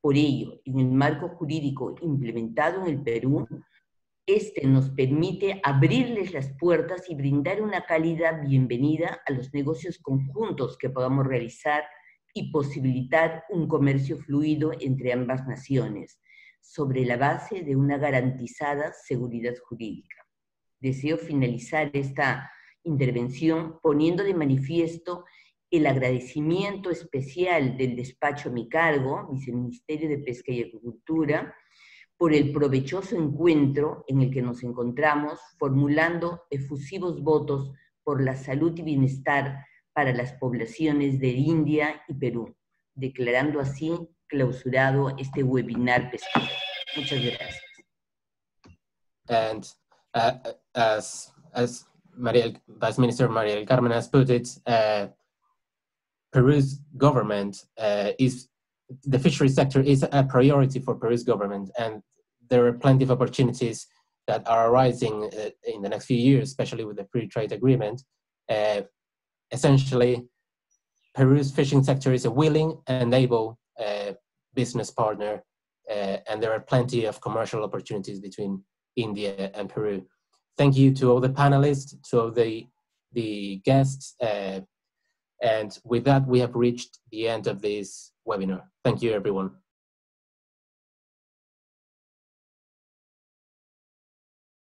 Por ello, en el marco jurídico implementado en el Perú, este nos permite abrirles las puertas y brindar una cálida bienvenida a los negocios conjuntos que podamos realizar y posibilitar un comercio fluido entre ambas naciones, sobre la base de una garantizada seguridad jurídica. Deseo finalizar esta intervención poniendo de manifiesto el agradecimiento especial del despacho a mi cargo, Viceministerio de Pesca y Acuicultura, por el provechoso encuentro en el que nos encontramos, formulando efusivos votos por la salud y bienestar para las poblaciones de India y Perú, declarando así clausurado este webinar pesquero. Muchas gracias. And as Vice Minister Maria del Carmen has put it, Peru's government the fishery sector is a priority for Peru's government, and there are plenty of opportunities that are arising in the next few years, especially with the free trade agreement. Essentially, Peru's fishing sector is a willing and able business partner, and there are plenty of commercial opportunities between India and Peru. Thank you to all the panelists, to all the guests, and with that, we have reached the end of this webinar. Thank you, everyone.